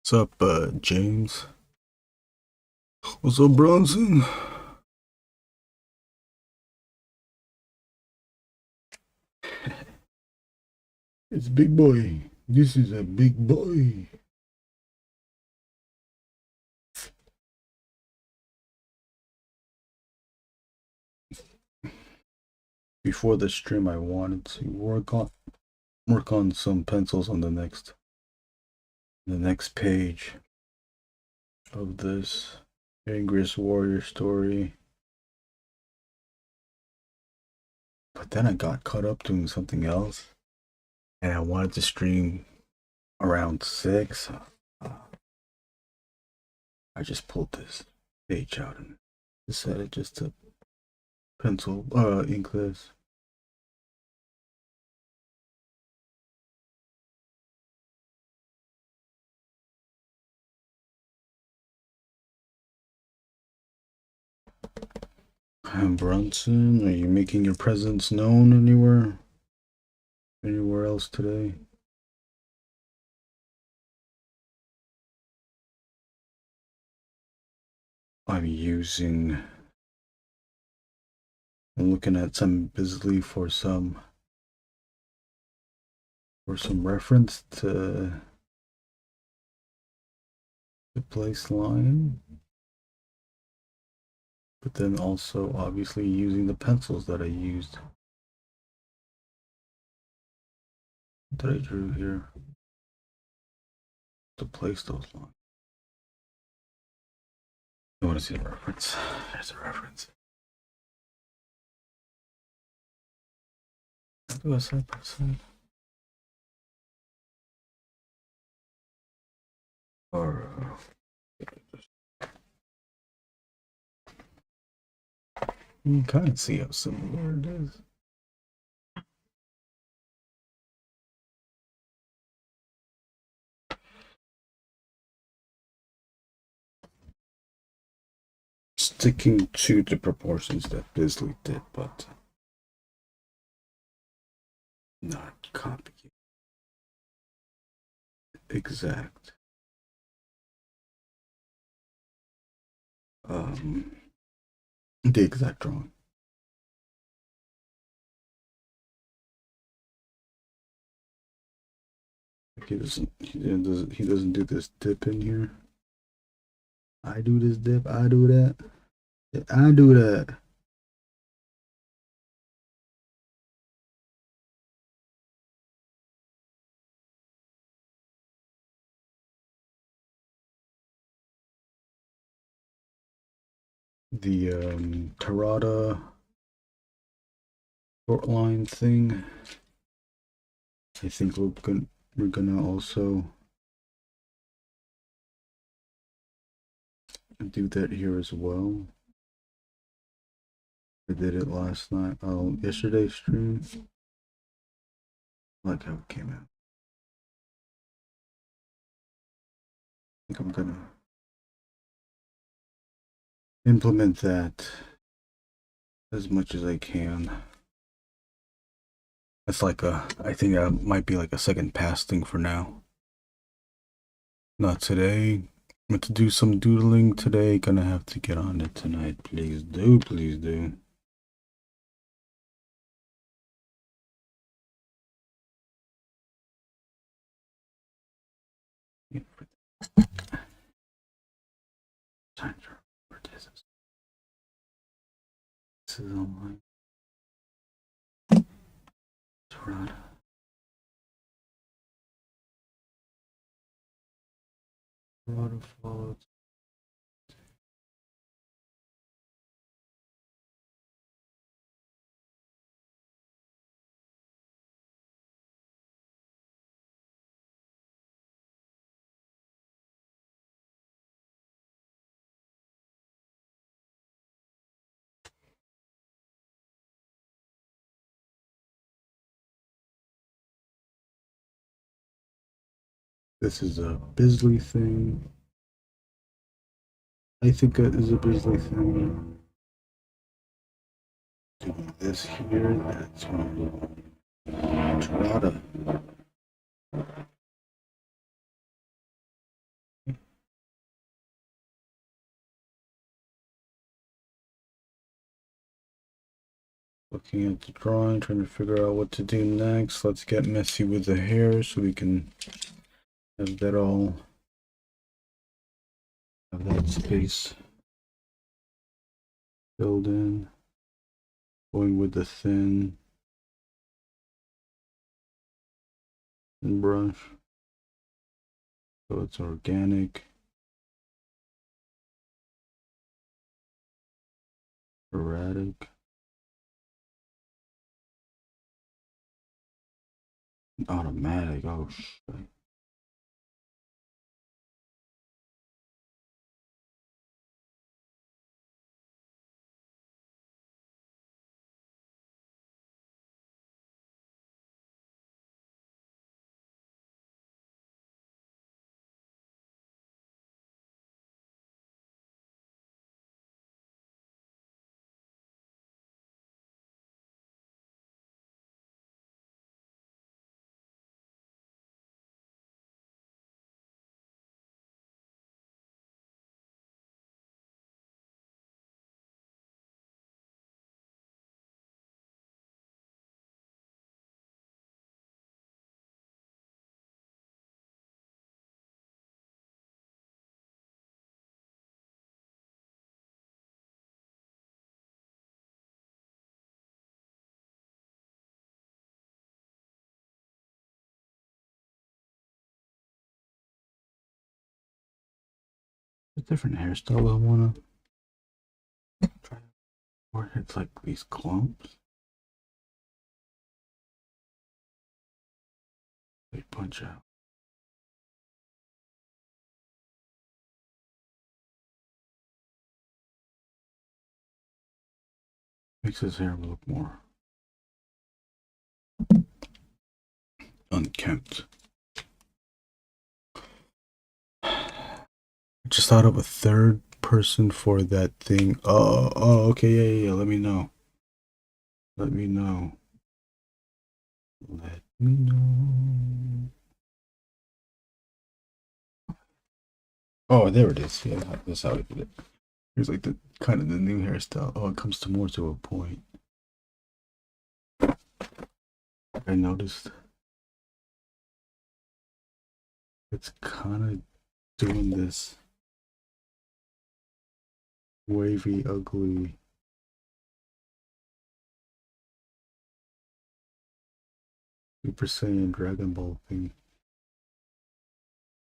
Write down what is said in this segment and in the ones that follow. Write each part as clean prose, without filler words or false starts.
What's up, James? What's up, Bronson? It's big boy. This is a big boy. Before the stream, I wanted to work on some pencils on the next page of this Angriest Warrior story. But then I got caught up doing something else, and I wanted to stream around 6. I just pulled this page out and decided just to pencil ink this. Bronson, are you making your presence known anywhere else today? I'm looking at some Bisley for some reference to the place line, but then also obviously using the pencils that I used, that I drew here to place those lines. You want to see the reference? There's a reference. I'll do a side by side. Or you can kind of see how similar it is. Sticking to the proportions that Bisley did, but not copying exact. The exact drawing. He doesn't do this dip in here. I do this dip, I do that. I do that. The Tarada short line thing. I think we're gonna also do that here as well. I did it last night. Yesterday's stream. I like how it came out. I think I'm gonna implement that as much as I can. It's like I think that might be like a second pass thing for now. Not today. I'm to do some doodling today. Gonna have to get on it tonight. Please do, please do. Time to record this. This is online. Toronto. Toronto followed. This is a Bisley thing. I think it is a Bisley thing. Doing this here, that's one. Toronto. Looking at the drawing, trying to figure out what to do next. Let's get messy with the hair so we can have that all, have that space filled in. Going with the thin brush so it's organic. Erratic. Automatic. Oh shit. A different hairstyle I wanna try, where it's like these clumps. They punch out. Makes his hair look more unkempt. I just thought of a third person for that thing. Oh, okay, yeah. Let me know. Let me know. Let me know. Oh, there it is. Yeah, that's how I did it. Here's like the kind of the new hairstyle. Oh, it comes to more to a point. I noticed it's kind of doing this wavy, ugly. Super Saiyan Dragon Ball thing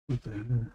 with the hair.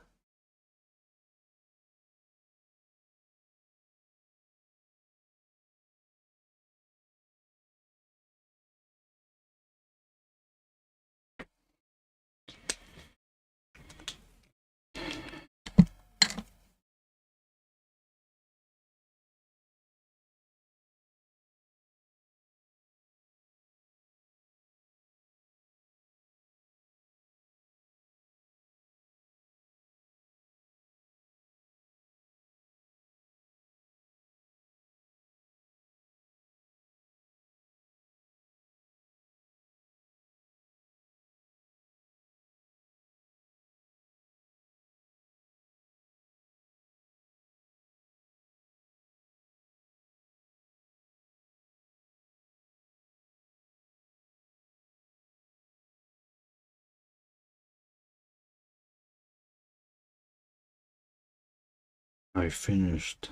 I finished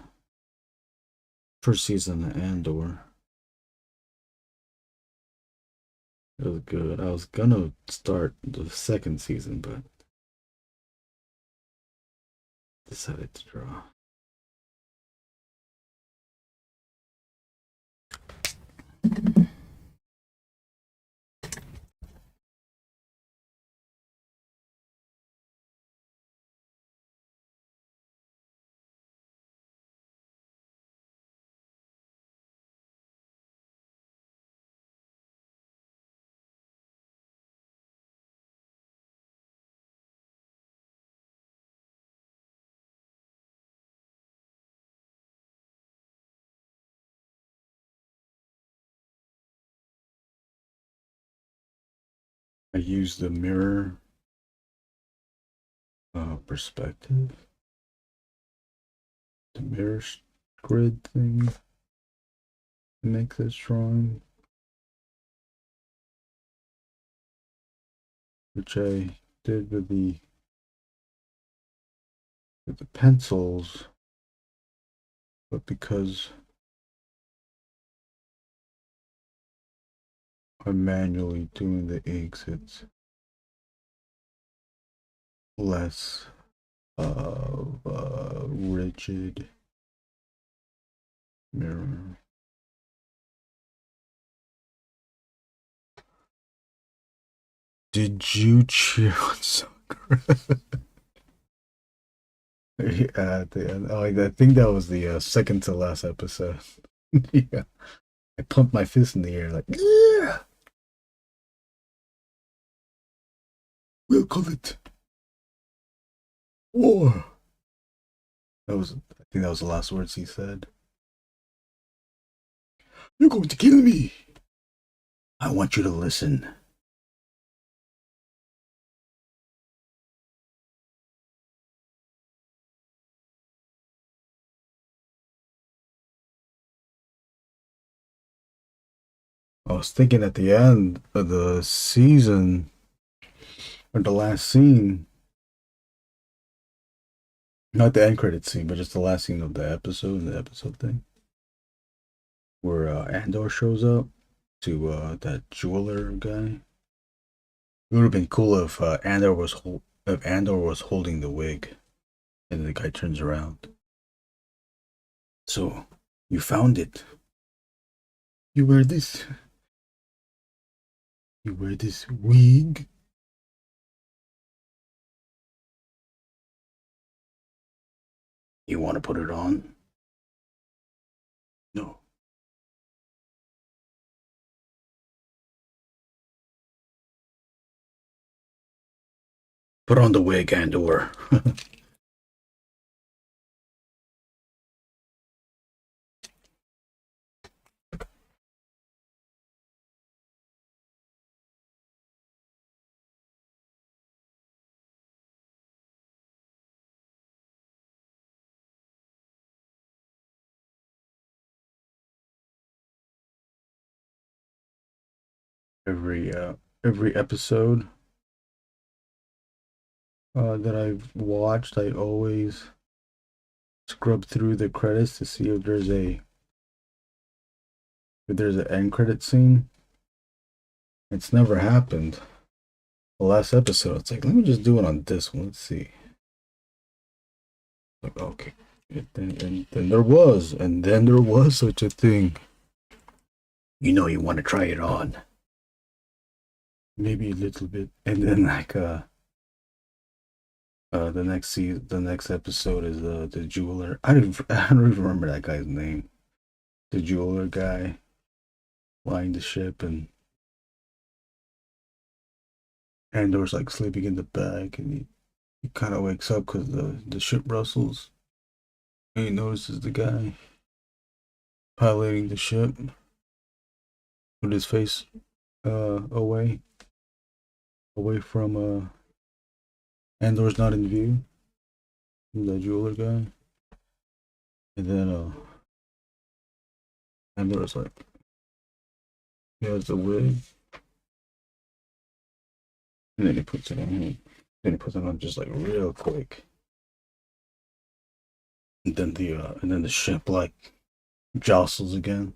first season of Andor. It was good. I was gonna start the second season, but decided to draw. I used the mirror perspective, the mirror grid thing to make this drawing. which I did with the pencils, but because I'm manually doing the inks, it's less rigid mirror. Did you cheer on soccer? Yeah, at the end. Oh, I think that was the second to last episode. Yeah, I pumped my fist in the air like, yeah, we'll call it war. That was, I think that was the last words he said. You're going to kill me. I want you to listen. I was thinking at the end of the season, or the last scene, not the end credit scene, but just the last scene of the episode thing, where Andor shows up to that jeweler guy. It would have been cool if Andor was holding the wig, and the guy turns around. So, you found it. You wear this. You wear this wig. You want to put it on? No. Put on the wig, Andor. every uh, every episode that I've watched, I always scrub through the credits to see if there's an end credit scene. It's never happened. The last episode, it's like, let me just do it on this one. Let's see. Like, okay. And then there was such a thing. You know, you want to try it on. Maybe a little bit. And then like the next episode is the jeweler. I don't even remember that guy's name. The jeweler guy flying the ship, and Andor's like sleeping in the back, and he kind of wakes up because the ship rustles, and he notices the guy piloting the ship with his face away from Andor's not in view, the jeweler guy. And then Andor's like, he has the wig, and then he puts it on. Then he puts it on just like real quick. And then the ship like jostles again.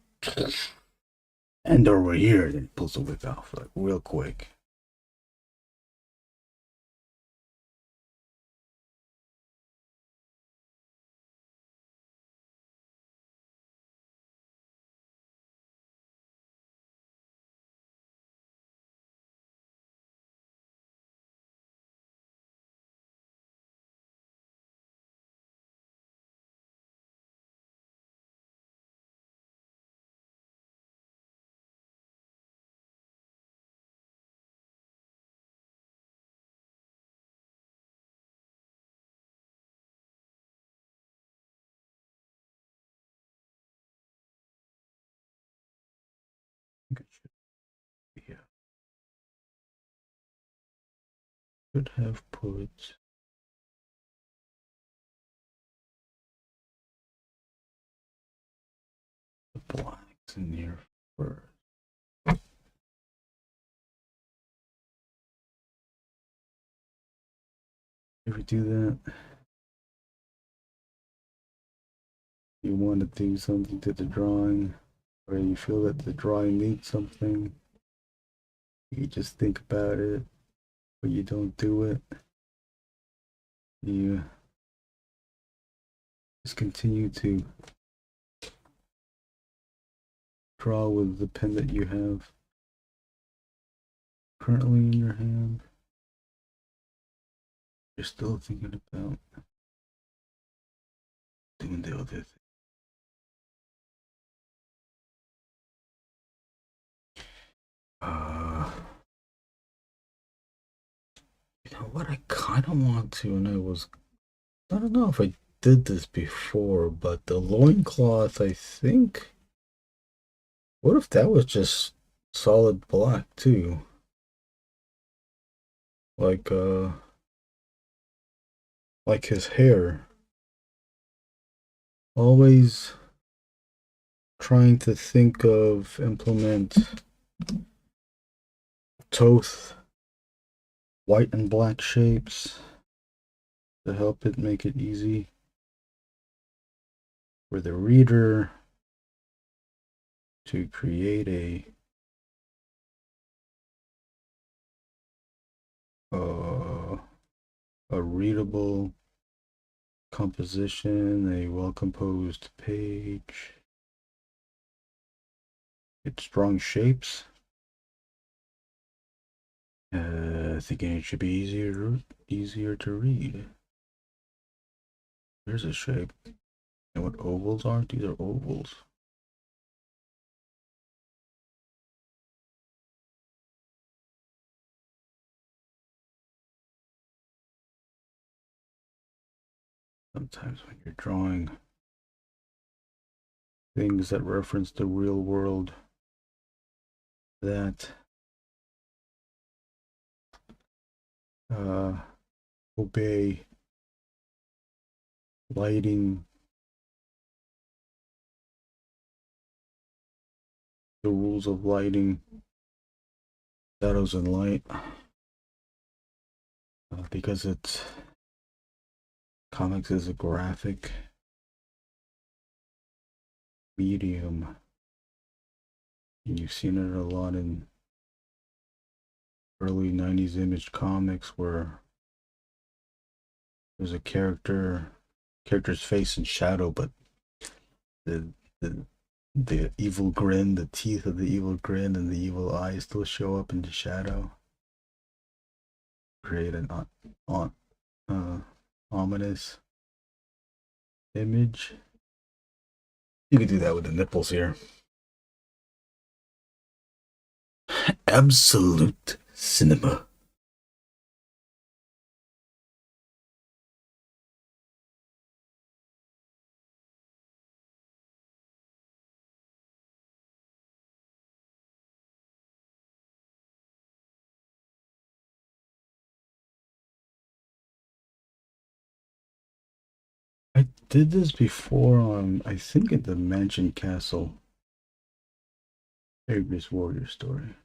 Andor, we're here. Then he pulls the wig off like real quick. Yeah, could have put the blacks in here first. ever do that? You want to do something to the drawing, or you feel that the drawing needs something. You just think about it, but you don't do it. You just continue to draw with the pen that you have currently in your hand. You're still thinking about doing the other thing. You know what? I kind of want to, and I don't know if I did this before, but the loincloth, I think. What if that was just solid black too? Like, like his hair. Always trying to think of implement Toth white and black shapes to help it make it easy for the reader to create a readable composition, a well composed page. It's strong shapes. Thinking it should be easier to read. Here's a shape. And what ovals are? These are ovals. Sometimes when you're drawing things that reference the real world, that obey lighting, the rules of lighting, shadows and light, because it's comics is a graphic medium. And you've seen it a lot in early 90s image comics where there's a character's face in shadow, but the the evil grin, the teeth of the evil grin and the evil eyes still show up in the shadow. Create an ominous image. You can do that with the nipples here. Absolute cinema. I did this before on, I think, at the Mansion Castle Angriest Warrior story.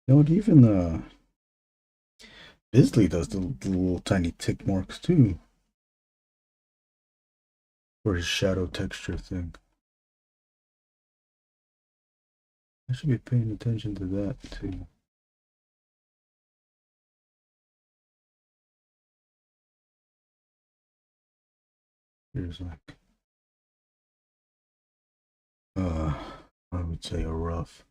You know what? Even Bisley does the little tiny tick marks too for his shadow texture thing. I should be paying attention to that too. Here's like I would say a rough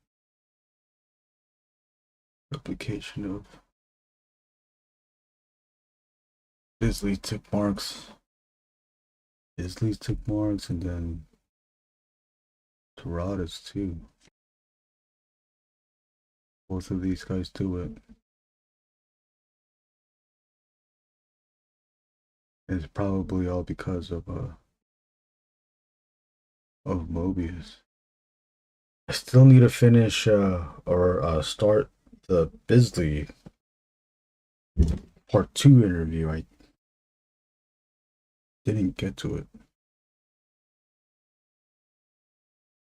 replication of Bisley's tick marks. Bisley's tick marks, and then Tarada's too. Both of these guys do it. It's probably all because of Mobius. I still need to finish or start the Bisley part 2 interview. I didn't get to it.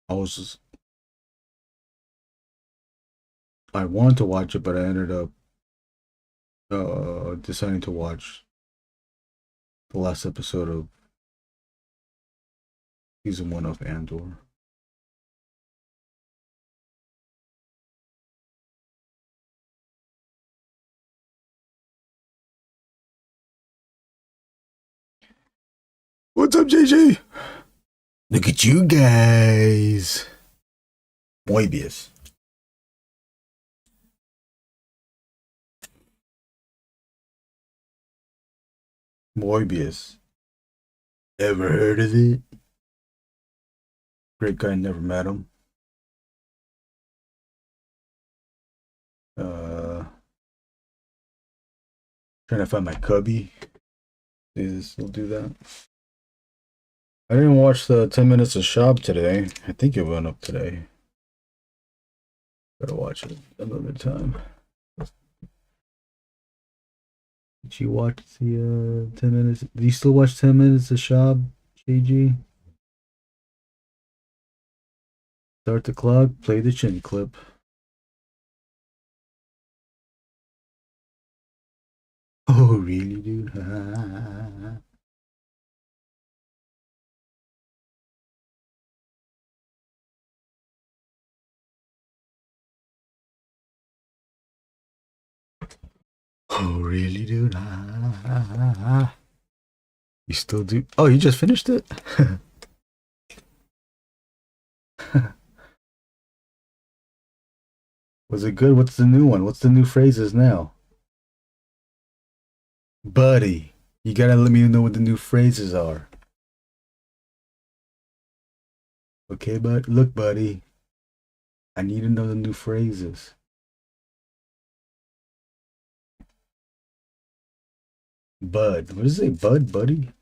I wanted to watch it, but I ended up deciding to watch the last episode of season 1 of Andor. What's up, JJ? Look at you guys. Moebius. Moebius. Ever heard of it? Great guy, never met him. Trying to find my cubby. We'll do that. I didn't watch the 10 Minutes of Shop today. I think it went up today. Gotta watch it another time. Did you watch the 10 minutes? Do you still watch 10 Minutes of Shop, JG? Start the clock, play the chin clip. Oh, really, dude? Oh, really, dude? You still do? Oh, you just finished it? Was it good? What's the new one? What's the new phrases now? Buddy, you gotta let me know what the new phrases are. Okay, but look, buddy. I need to know the new phrases. Bud. What does it say? Bud, buddy?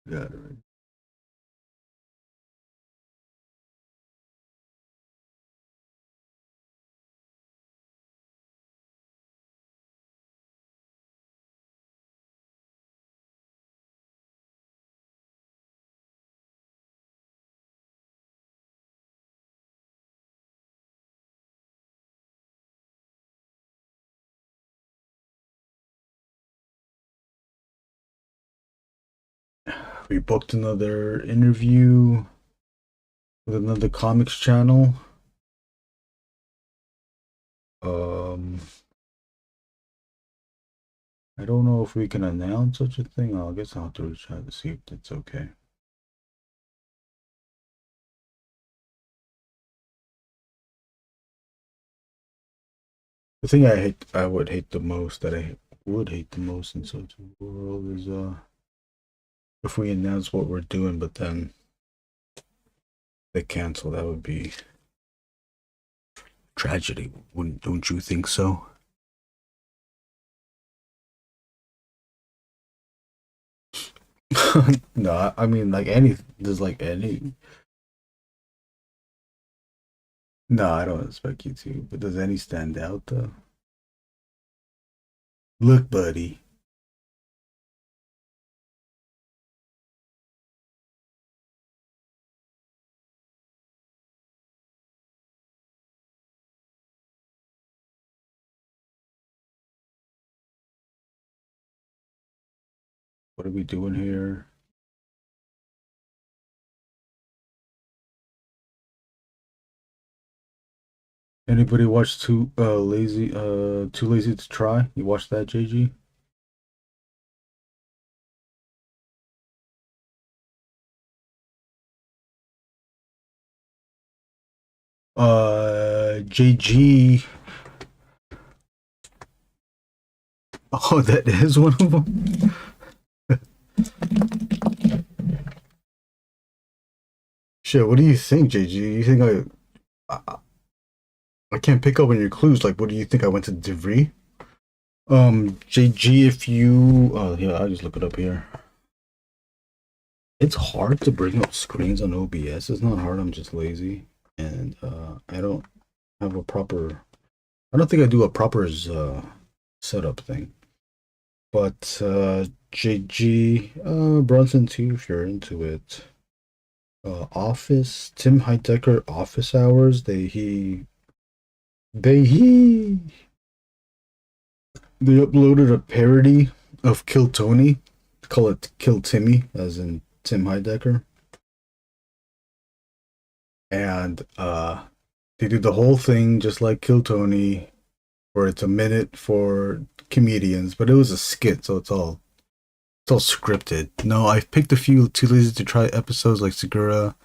Got it right. We booked another interview with another comics channel. I don't know if we can announce such a thing. I guess I'll have to reach out to see if it's okay. The thing I would hate the most in such a world is if we announce what we're doing, but then they cancel. That would be tragedy. Don't you think so? No, I mean there's like any. No, I don't expect you to. But does any stand out though? Look, buddy. What are we doing here? Anybody watch Too Lazy to Try? You watched that, JG? JG. Oh, that is one of them. Shit, what do you think, JG? You think I can't pick up on your clues. Like, what do you think? I went to DeVry? JG, if you yeah, I'll just look it up here. It's hard to bring up screens on OBS. It's not hard, I'm just lazy. And I don't have a proper. I don't think I do a proper setup thing. But JG Brunson too, if you're into it. Office Tim Heidecker office hours. They they uploaded a parody of Kill Tony. Call it Kill Timmy, as in Tim Heidecker. And they do the whole thing just like Kill Tony, where it's a minute for comedians, but it was a skit, so it's all scripted. No, I've picked a few Too Lazy to Try episodes like Segura,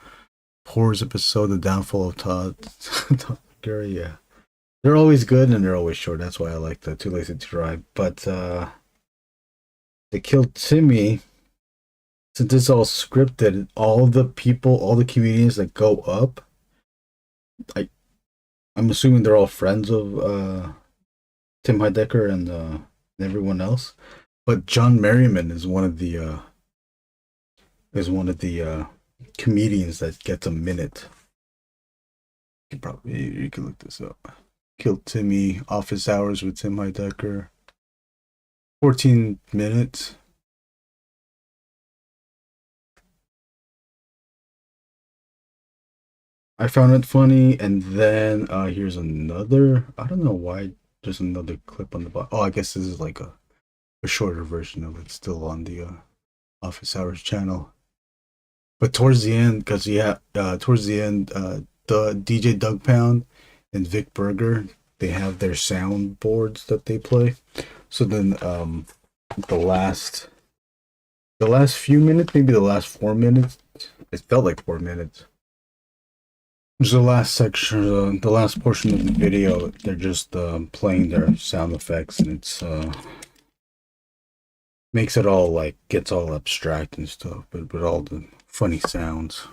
Poor's episode, The Downfall of Todd. Segura, yeah. They're always good and they're always short. That's why I like the Too Lazy to Try. But they killed Timmy. Since it's all scripted, all the people, all the comedians that go up, I I'm assuming they're all friends of Tim Heidecker and everyone else. But John Merriman is one of the comedians that gets a minute. You can look this up. Kill Timmy, Office Hours with Tim Heidecker. 14 minutes. I found it funny, and then here's another. I don't know why there's another clip on the bottom. Oh, I guess this is like a shorter version of it, still on the Office Hours channel. But towards the end, because towards the end, the DJ Doug Pound and Vic Berger, they have their soundboards that they play. So then, the last few minutes, maybe the last 4 minutes, it felt like 4 minutes. There's the last section, the last portion of the video. They're just playing their sound effects, and it's makes it all like gets all abstract and stuff, but with all the funny sounds.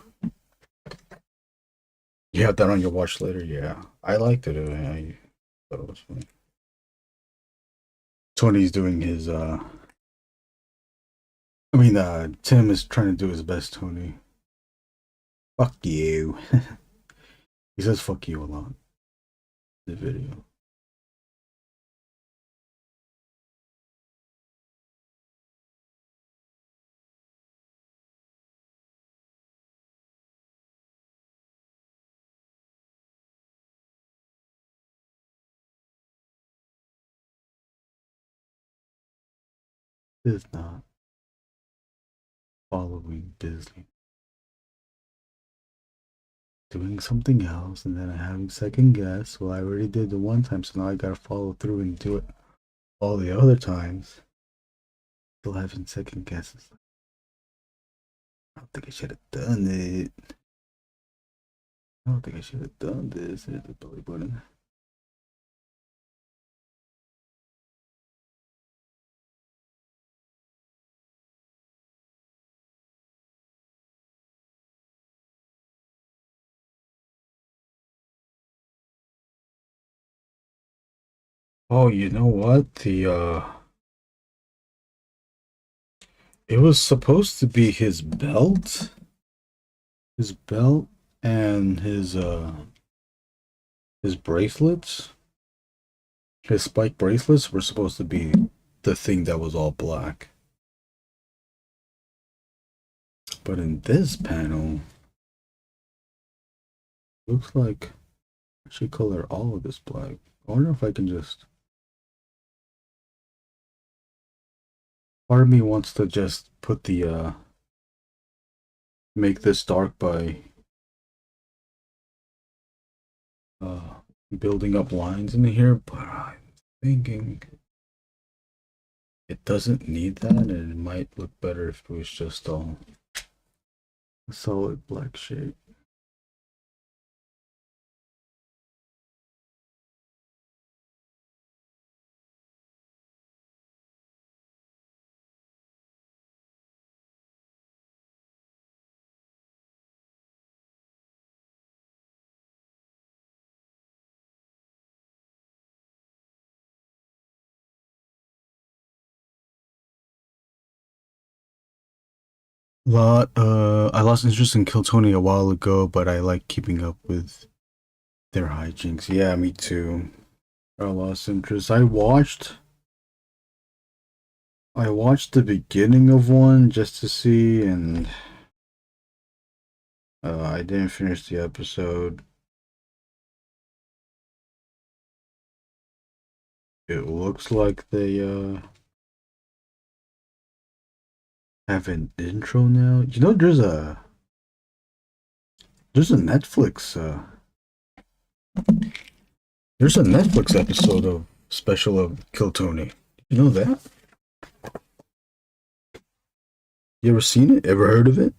You have that on your watch later? Yeah, I liked it. I thought it was funny. Tony's doing his. Tim is trying to do his best. Tony. Fuck you. He says "fuck you" a lot in the video. It's not following Disney. Doing something else and then having second guess. Well, I already did the one time, so now I gotta follow through and do it all the other times. Still having second guesses. I don't think I should have done it. I don't think I should have done this. Here's the belly button. Oh, you know what? It was supposed to be his belt and his bracelets, his spike bracelets were supposed to be the thing that was all black. But in this panel, looks like I should color all of this black. I wonder if I can just. Part of me wants to just put the make this dark by building up lines in here, but I'm thinking it doesn't need that, and it might look better if it was just all a solid black shape. I lost interest in Kill Tony a while ago, but I like keeping up with Their hijinks. Yeah, me too. I lost interest. I watched the beginning of one just to see, and I didn't finish the episode. It looks like they have an intro now. You know, Netflix there's a Netflix episode of special of Kill Tony. You know that? You ever seen it? Ever heard of it?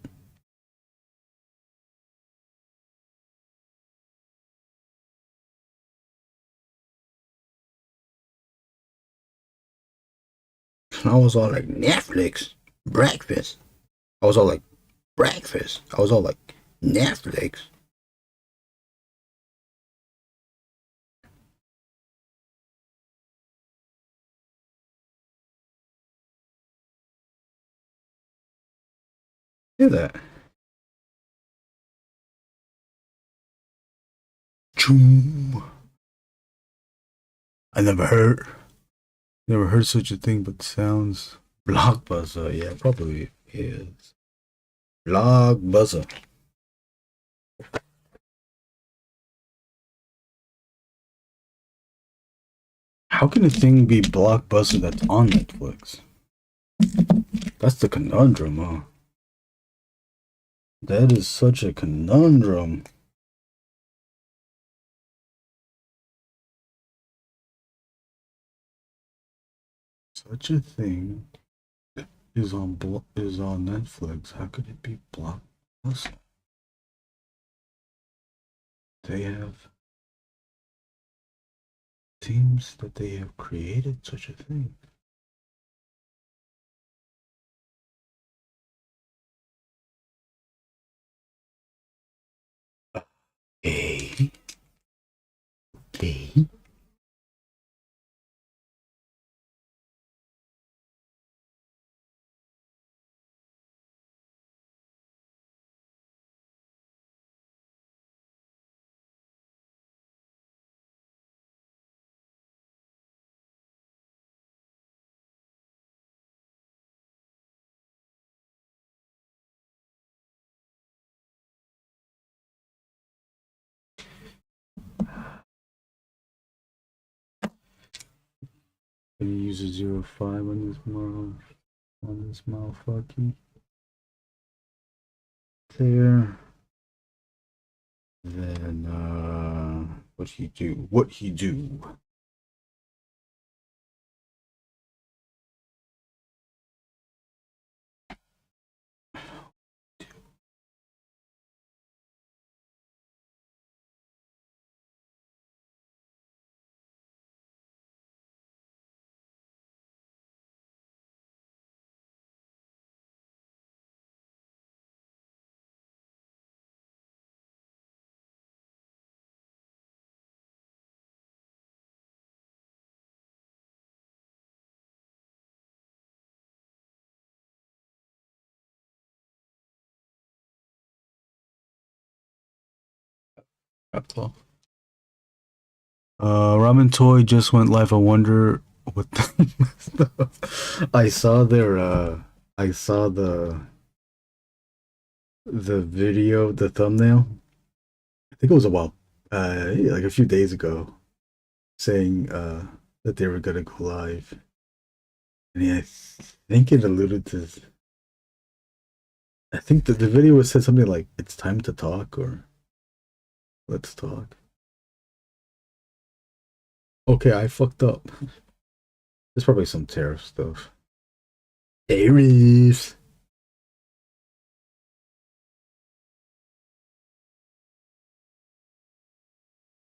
And I was all like, Netflix, breakfast. I was all like, breakfast. I was all like, Netflix. Hear that? Choom. I never heard such a thing, but sounds blockbuster. Yeah, probably is. Blockbuster. How can a thing be blockbuster that's on Netflix? That's the conundrum, huh? That is such a conundrum. Such a thing is on Netflix. How could it be blockbuster? They have teams that they have created such a thing. Okay. Okay. Can you use a 05 on this motherfucker? There. Then what he do? What he do? Well, Ramen Toy just went live. I wonder what I saw their I saw the video, the thumbnail. I think it was about like a few days ago, saying that they were gonna go live. And yeah, I think it alluded to. I think that the video said something like "It's time to talk" or "Let's talk." Okay, I fucked up. There's probably some tariff stuff. Tariffs.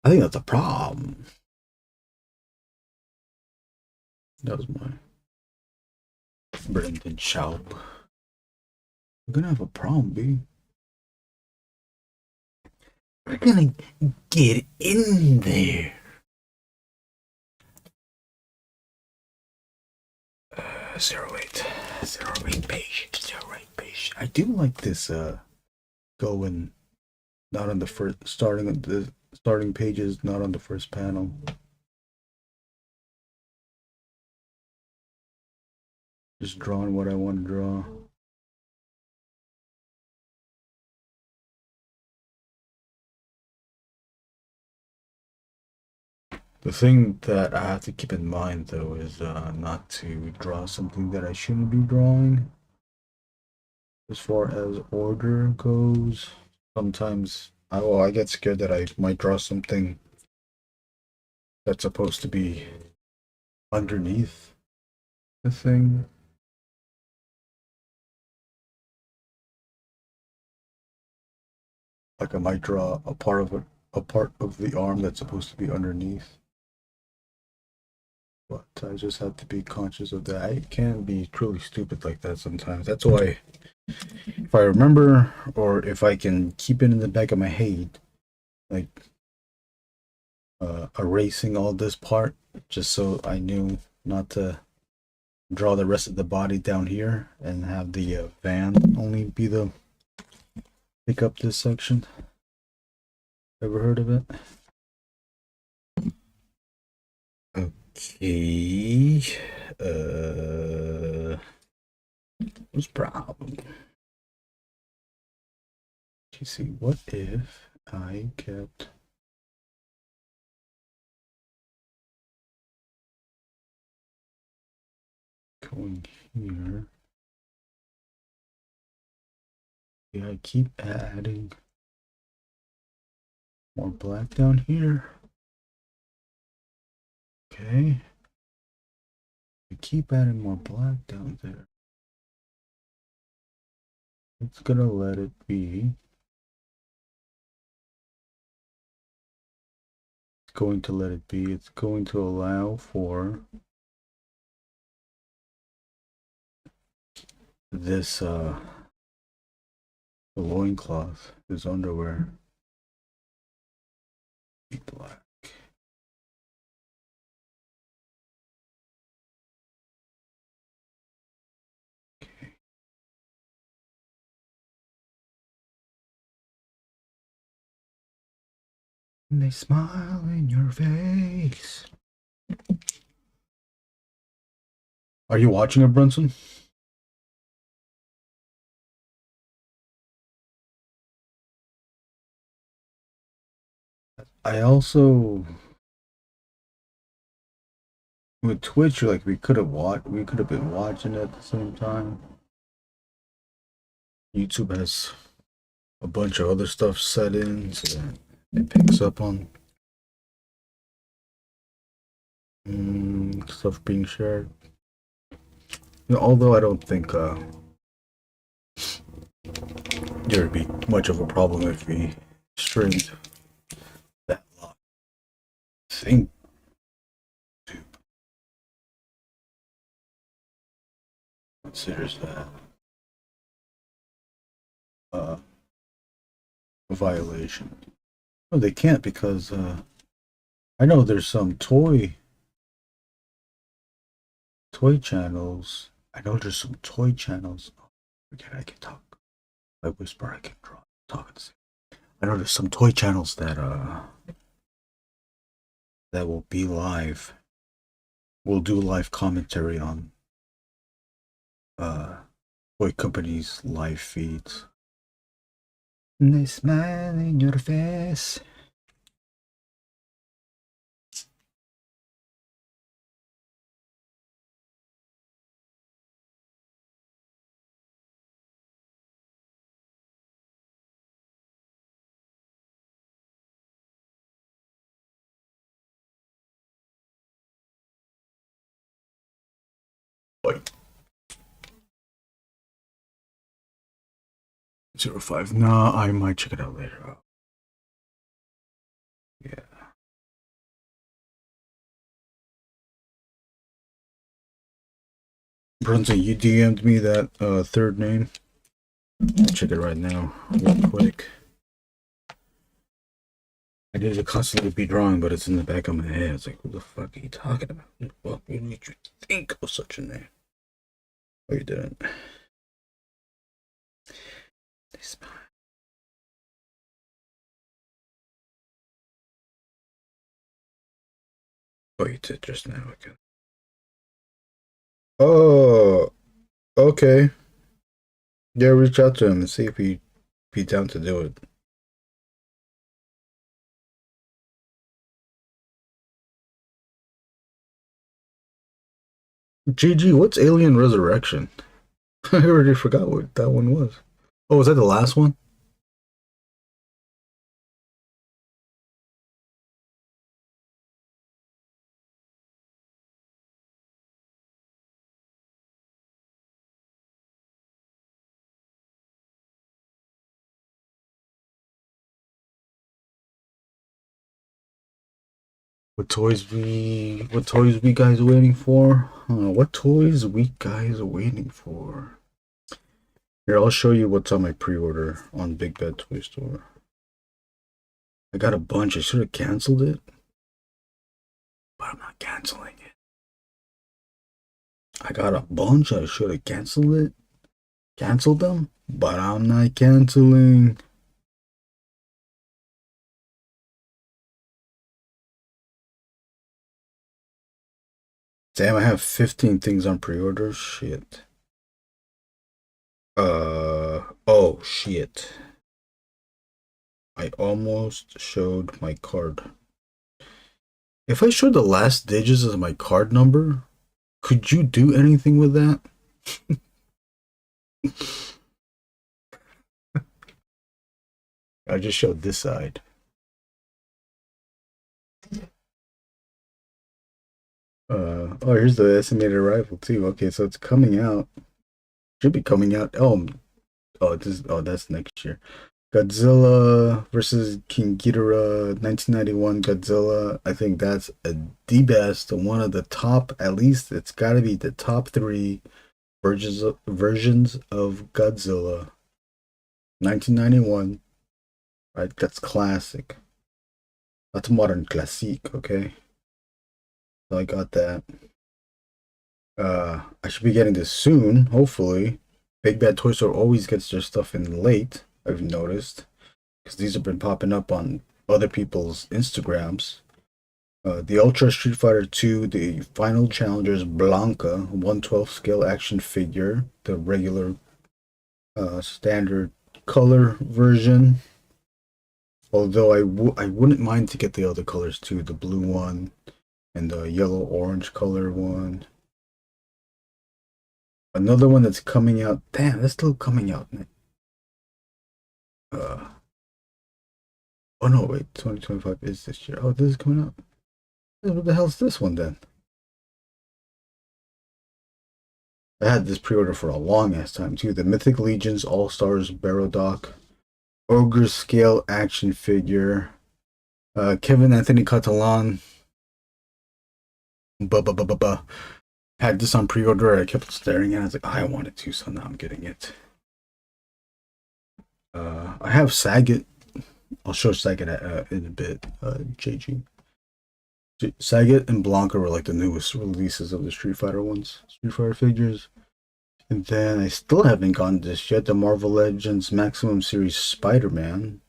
I think that's a problem. That was my Brendan Schaub. We're gonna have a problem, B. We're gonna get in there. 08. 08 page. 08 page. I do like this going not on the first starting on the starting page is not on the first panel. Just drawing what I want to draw. The thing that I have to keep in mind though is not to draw something that I shouldn't be drawing. As far as order goes, sometimes I get scared that I might draw something that's supposed to be underneath the thing. Like I might draw a part of it, a part of the arm that's supposed to be underneath. But I just have to be conscious of that. I can be truly stupid like that sometimes. That's why, if I remember or if I can keep it in the back of my head, like erasing all this part, just so I knew not to draw the rest of the body down here and have the van only be the pick up this section. Ever heard of it? Okay. What's the problem? You see, what if I kept going here? Yeah, I keep adding more black down here. Okay. I keep adding more black down there. It's gonna let it be. It's going to let it be. It's going to allow for this the loincloth, this underwear, be black. Okay. And they smile in your face. Are you watching it, Brunson? I also with Twitch, like we could have been watching it at the same time. YouTube has a bunch of other stuff set in, so it picks up on stuff being shared. You know, although I don't think there'd be much of a problem if we streamed that lot. I think considers that a violation. No, they can't because I know there's some toy channels. I know there's some toy channels. Forget I can talk. I whisper, I can draw. Talk at the same. I know there's some toy channels that will be live. We'll do live commentary on toy companies' live feeds. And they smile in your face. Like 05. Nah, I might check it out later. Yeah. Brunson, you DM'd me that third name. I'll check it right now, real quick. I need to constantly be drawing, but it's in the back of my head. It's like, who the fuck are you talking about? What made you think of such a name? Oh, you didn't. They smile. Oh, you did just now. Okay. Oh, okay. Yeah, reach out to him and see if he'd be down to do it. GG, what's Alien Resurrection? I already forgot what that one was. Oh, was that the last one? What toys we guys waiting for? What toys we guys waiting for? Here, I'll show you what's on my pre-order on Big Bad Toy Store. I got a bunch. I should have canceled it, but I'm not canceling it. I got a bunch. I should have canceled it. Canceled them, but I'm not canceling. Damn, I have 15 things on pre-order. Shit. Oh shit. I almost showed my card. If I showed the last digits of my card number, could you do anything with that? I just showed this side. Oh, here's the estimated arrival too. Okay, so it's coming out. Should be coming out. That's next year. Godzilla versus King Ghidorah, 1991 Godzilla. I think that's the best, one of the top. At least it's got to be the top three versions of Godzilla. 1991. Right, that's classic. That's modern classique. Okay, so I got that. I should be getting this soon, hopefully. Big Bad Toy Store always gets their stuff in late, I've noticed, because these have been popping up on other people's Instagrams. The Ultra Street Fighter 2, the Final Challengers Blanca, 1/12 scale action figure, the regular standard color version. Although I wouldn't mind to get the other colors too, the blue one and the yellow orange color one. Another one that's coming out. Damn, that's still coming out. Uh, oh no, wait, 2025 is this year. Oh, this is coming out. What the hell's this one then? I had this pre-order for a long ass time too. The Mythic Legions All Stars Barodoc, Ogre scale action figure. Kevin Anthony Catalan. Had this on pre-order. I kept staring at it. I was like, I want it too, so now I'm getting it. I have Saget. I'll show Saget in a bit. JG. Saget and Blanca were like the newest releases of the Street Fighter ones. Street Fighter figures. And then I still haven't gotten this yet. The Marvel Legends Maximum Series Spider-Man.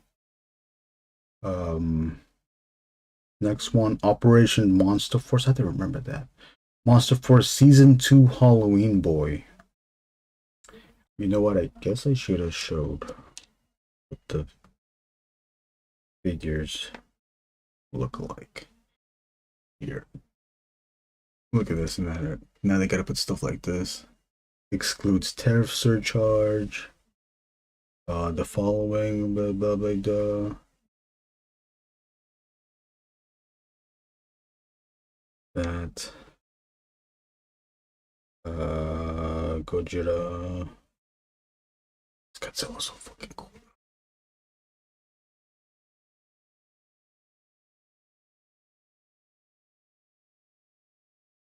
Next one, Operation Monster Force. I have to remember that. Monster Force Season 2 Halloween Boy. You know what? I guess I should have showed what the figures look like. Here. Look at this. Now they gotta put stuff like this. Excludes tariff surcharge. The following, blah, blah, blah, blah. That. Gojira. Godzilla's so fucking cool.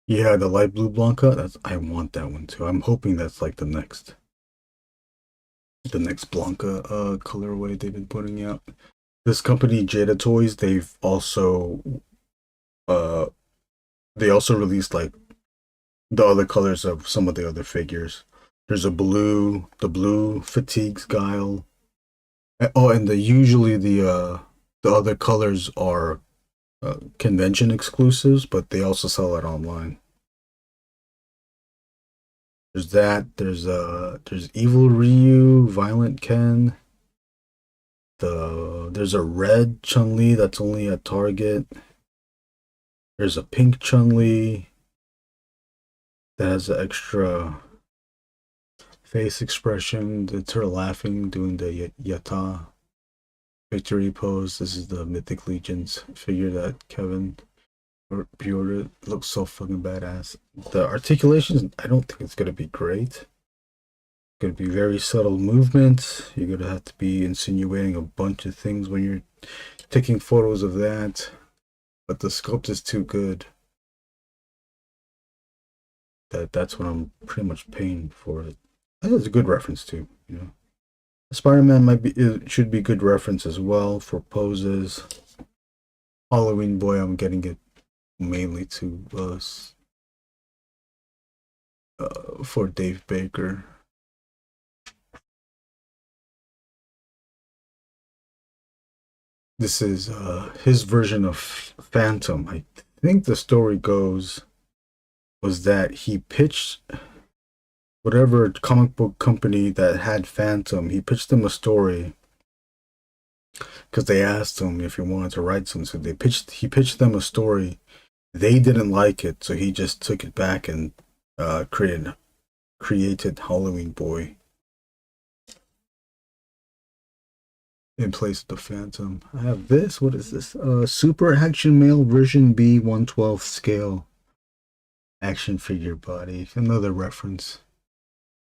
Yeah, the light blue Blanca. I want that one too. I'm hoping that's like the next Blanca colorway they've been putting out. This company Jada Toys, uh they also released like the other colors of some of the other figures. There's the blue fatigues guile. Oh, and usually the other colors are convention exclusives, but they also sell it online. There's that. There's Evil Ryu, Violent Ken. There's a red Chun-Li that's only at Target. There's a pink Chun-Li that has an extra face expression. It's her laughing, doing the yata victory pose. This is the Mythic Legions figure that Kevin pre-ordered. It looks so fucking badass. The articulations, I don't think it's gonna be great. Gonna be very subtle movements. You're gonna have to be insinuating a bunch of things when you're taking photos of that. But the sculpt is too good. That's what I'm pretty much paying for it. I think it's a good reference too, you know. Spider-Man should be good reference as well for poses. Halloween Boy, I'm getting it mainly to us for Dave Baker. This is his version of Phantom. I think the story goes was that he pitched whatever comic book company that had Phantom, he pitched them a story because they asked him if he wanted to write something. So he pitched them a story. They didn't like it, so he just took it back and created Halloween Boy in place of the Phantom. I have this. What is this? Super Action Male version B 1/12 scale action figure body. Another reference.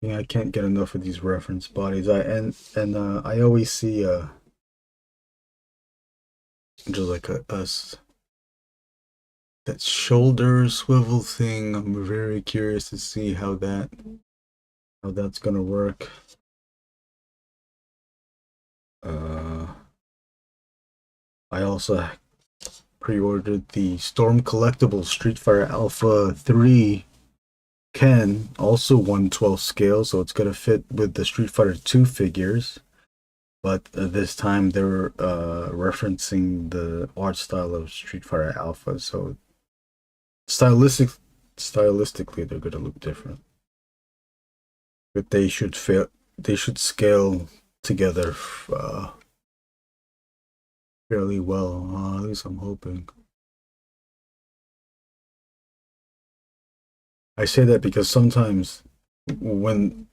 Yeah, I can't get enough of these reference bodies. I always see just like that shoulder swivel thing. I'm very curious to see how that's gonna work. I also pre-ordered the Storm Collectibles Street Fighter Alpha 3 Ken, also 1/12 scale, so it's gonna fit with the Street Fighter 2 figures. But this time they're referencing the art style of Street Fighter Alpha, so stylistically they're gonna look different. But they should scale together fairly well. At least I'm hoping. I say that because sometimes when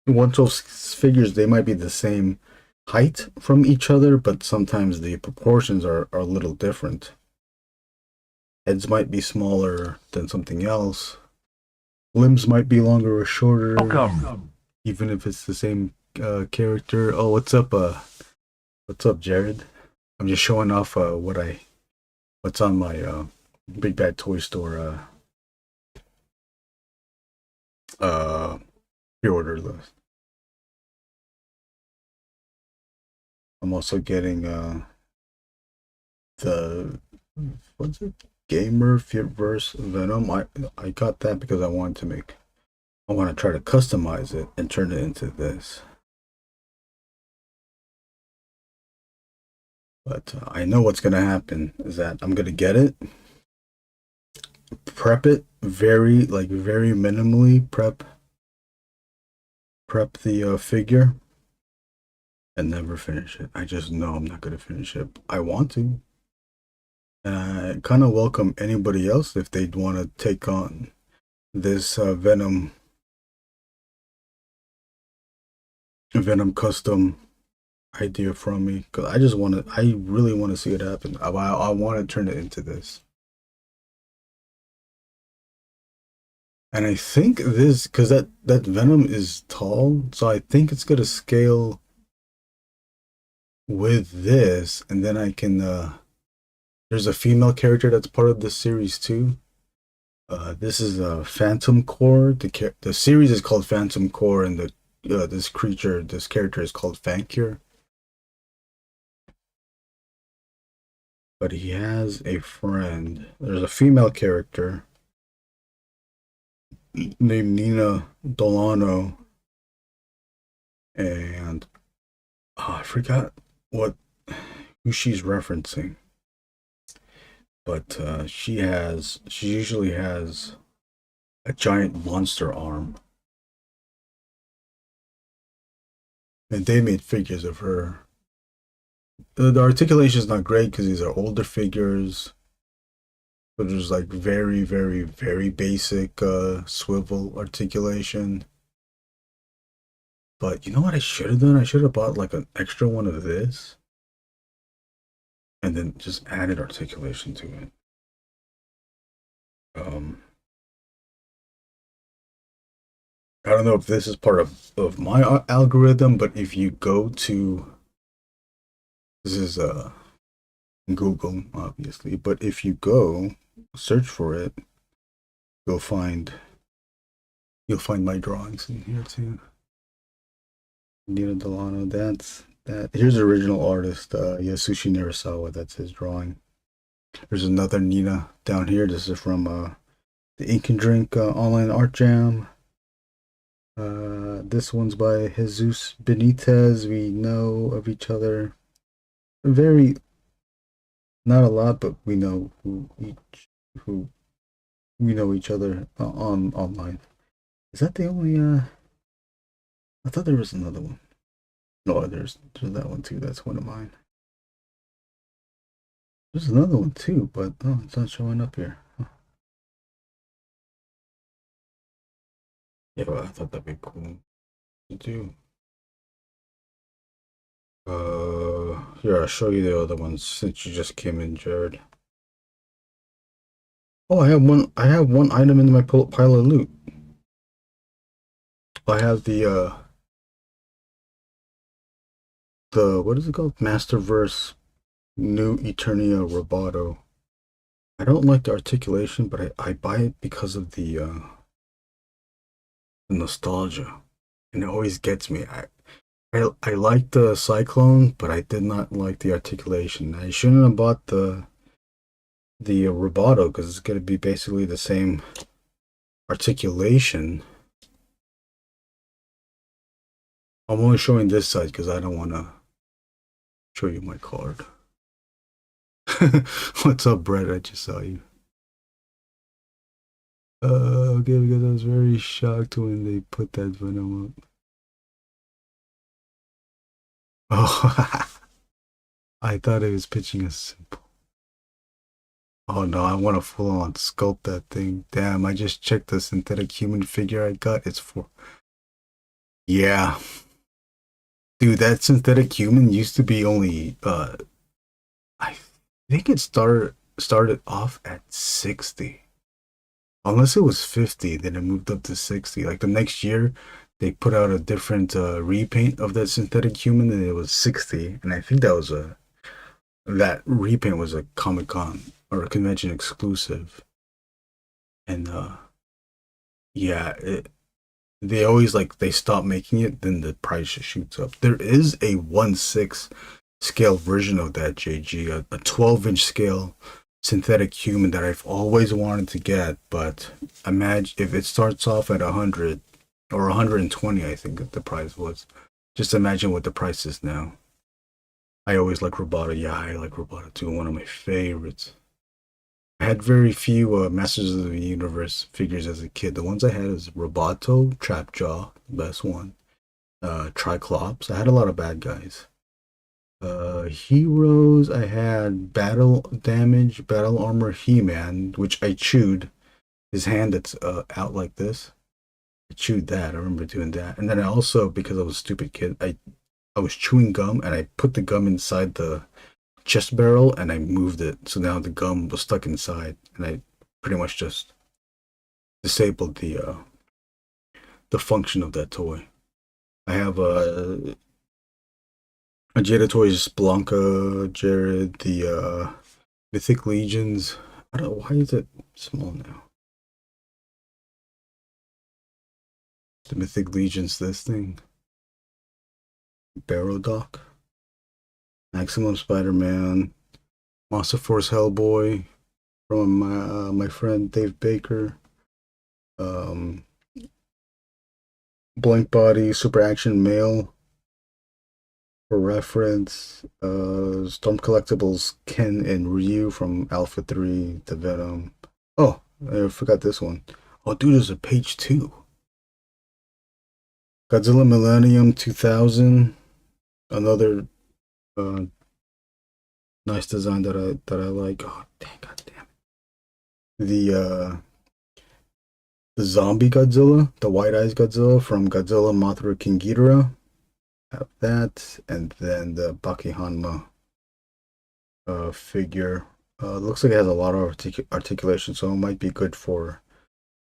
1/12 figures, they might be the same height from each other, but sometimes the proportions are a little different. Heads might be smaller than something else. Limbs might be longer or shorter. Welcome. Even if it's the same character. Oh, what's up? What's up, Jared? I'm just showing off what's on my Big Bad Toy Store pre-order list. I'm also getting the what's it? Gamer Verse Venom. I got that because I want to try to customize it and turn it into this. But I know what's gonna happen is that I'm gonna get it, prep it very minimally, prep the figure, and never finish it. I just know I'm not gonna finish it. I want to. I kind of welcome anybody else if they'd want to take on this Venom custom idea from me, because I really want to see it happen. I want to turn it into this. And I think this, because that Venom is tall, so I think it's gonna scale with this, and then I can there's a female character that's part of the series too. This is a Phantom Core. The series is called Phantom Core, and this character is called Fancure. But he has a friend. There's a female character named Nina Dolano, and I forgot who she's referencing. but she usually has a giant monster arm, and they made figures of her. The articulation is not great because these are older figures. So there's like very, very, very basic swivel articulation. But you know what I should have done? I should have bought like an extra one of this and then just added articulation to it. Um, I don't know if this is part of my algorithm, but if you go to this is Google obviously, but if you go search for it, you'll find my drawings in here too. Nina Delano, that's that. Here's the original artist, Yasushi Narasawa. That's his drawing. There's another Nina down here. This is from the Ink and Drink online art jam. This one's by Jesus Benitez. We know of each other. Very, not a lot, but we know who we know each other on online. Is that the only? I thought there was another one. No, there's that one too. That's one of mine. There's another one too, but oh, it's not showing up here. Huh. Yeah, well, I thought that'd be cool to do. Here, I'll show you the other ones since you just came in, Jared. Oh, I have one. I have one item in my pile of loot. I have the what is it called? Masterverse New Eternia Roboto. I don't like the articulation, but I buy it because of the nostalgia, and it always gets me. I like the Cyclone, but I did not like the articulation. I shouldn't have bought the Roboto because it's going to be basically the same articulation. I'm only showing this side because I don't want to show you my card. What's up, Brett? I just saw you. Okay, because I was very shocked when they put that Venom up. Oh, I thought it was pitching a simple. Oh no, I want to full on sculpt that thing. Damn, I just checked the synthetic human figure I got. It's for. Yeah. Dude, that synthetic human used to be only I think it started off at 60. Unless it was 50, then it moved up to 60. Like the next year, they put out a different repaint of that synthetic human, and it was 60. And I think that repaint was a Comic Con or a convention exclusive. And yeah, they always like they stop making it, then the price just shoots up. There is a 1/6 scale version of that JG, a 12-inch scale synthetic human that I've always wanted to get, but imagine if it starts off at 100 or 120, I think the price was. Just imagine what the price is now. I always like Roboto. Yeah, I like Roboto too. One of my favorites. I had very few Masters of the Universe figures as a kid. The ones I had is Roboto, Trapjaw, the best one. Triclops. I had a lot of bad guys. Heroes. I had Battle Damage, Battle Armor He-Man, which I chewed. His hand that's out like this. I chewed that. I remember doing that. And then I also, because I was a stupid kid, I was chewing gum and I put the gum inside the chest barrel and I moved it. So now the gum was stuck inside and I pretty much just disabled the function of that toy. I have a Jada Toys Blanca, Jared, the Mythic Legions. I don't know, why is it small now? The Mythic Legions, this thing. Barrow Dock. Maximum Spider-Man. Monster Force Hellboy from my friend Dave Baker. Blank Body, Super Action Male. For reference, Storm Collectibles Ken and Ryu from Alpha 3, the Venom. Oh, I forgot this one. Oh, dude, there's a page 2. Godzilla Millennium 2000. Another nice design that I like. Oh, dang, god damn it. The zombie Godzilla, the White Eyes Godzilla from Godzilla Mothra King Ghidorah. Have that, and then the Baki Hanma figure. Looks like it has a lot of articulation, so it might be good for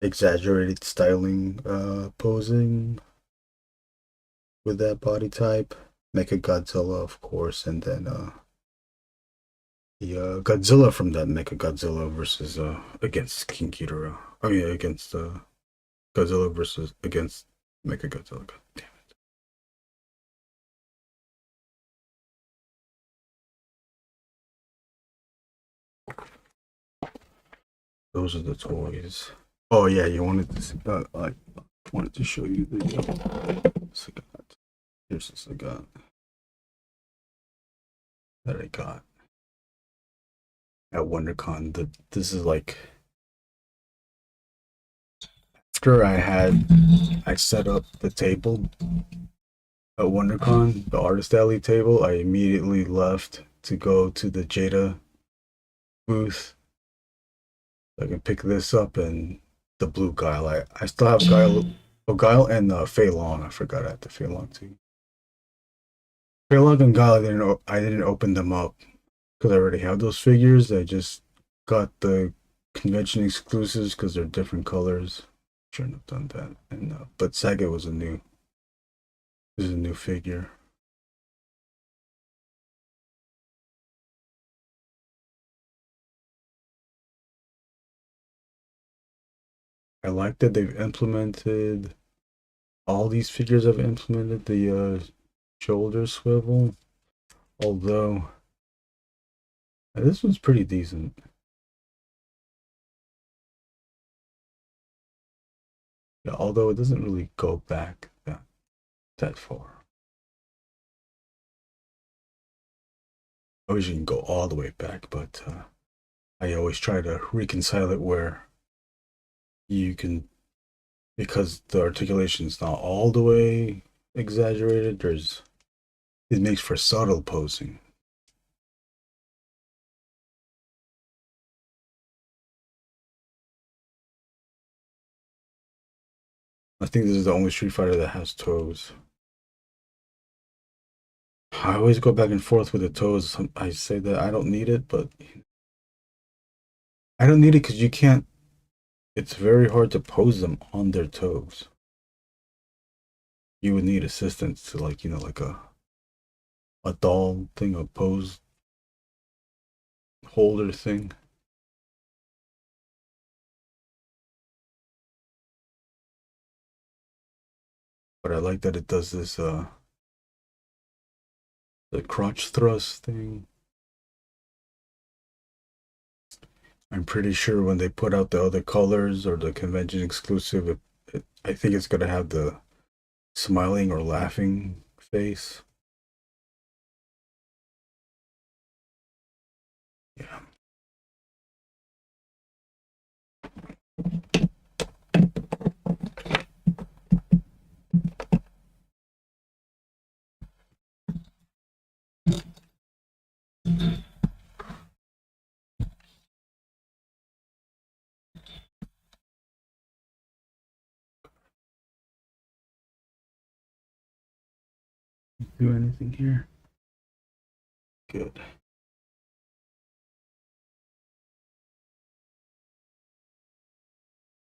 exaggerated styling, posing with that body type. Mecha Godzilla, of course, and then the Godzilla from that Mecha Godzilla versus against King Ghidorah. Oh yeah, against Godzilla versus against Mecha Godzilla. God damn it. Those are the toys. Oh yeah, you wanted to I wanted to show you the Sagat. Here's the Sagat that I got at WonderCon. This is like after I set up the table at WonderCon, the Artist Alley table. I immediately left to go to the Jada booth. I can pick this up and the blue Guile. I still have Guile, Guile and Fei Long. I forgot I had the Fei Long too. Fei Long and Guile, I didn't open them up because I already have those figures. I just got the convention exclusives because they're different colors. Shouldn't have done that. And but Saga was a new figure. I like that they've implemented all these figures have implemented the shoulder swivel. Although this one's pretty decent. Yeah, although it doesn't really go back that far. I wish you can go all the way back, but I always try to reconcile it where you can, because the articulation is not all the way exaggerated. It makes for subtle posing. I think this is the only Street Fighter that has toes. I always go back and forth with the toes. I say that I don't need it, but I don't need it because you can't. It's very hard to pose them on their toes. You would need assistance to like like a doll thing, a pose holder thing. But I like that it does this the crotch thrust thing. I'm pretty sure when they put out the other colors or the convention exclusive, I think it's gonna have the smiling or laughing face. Yeah. Do anything here? Good.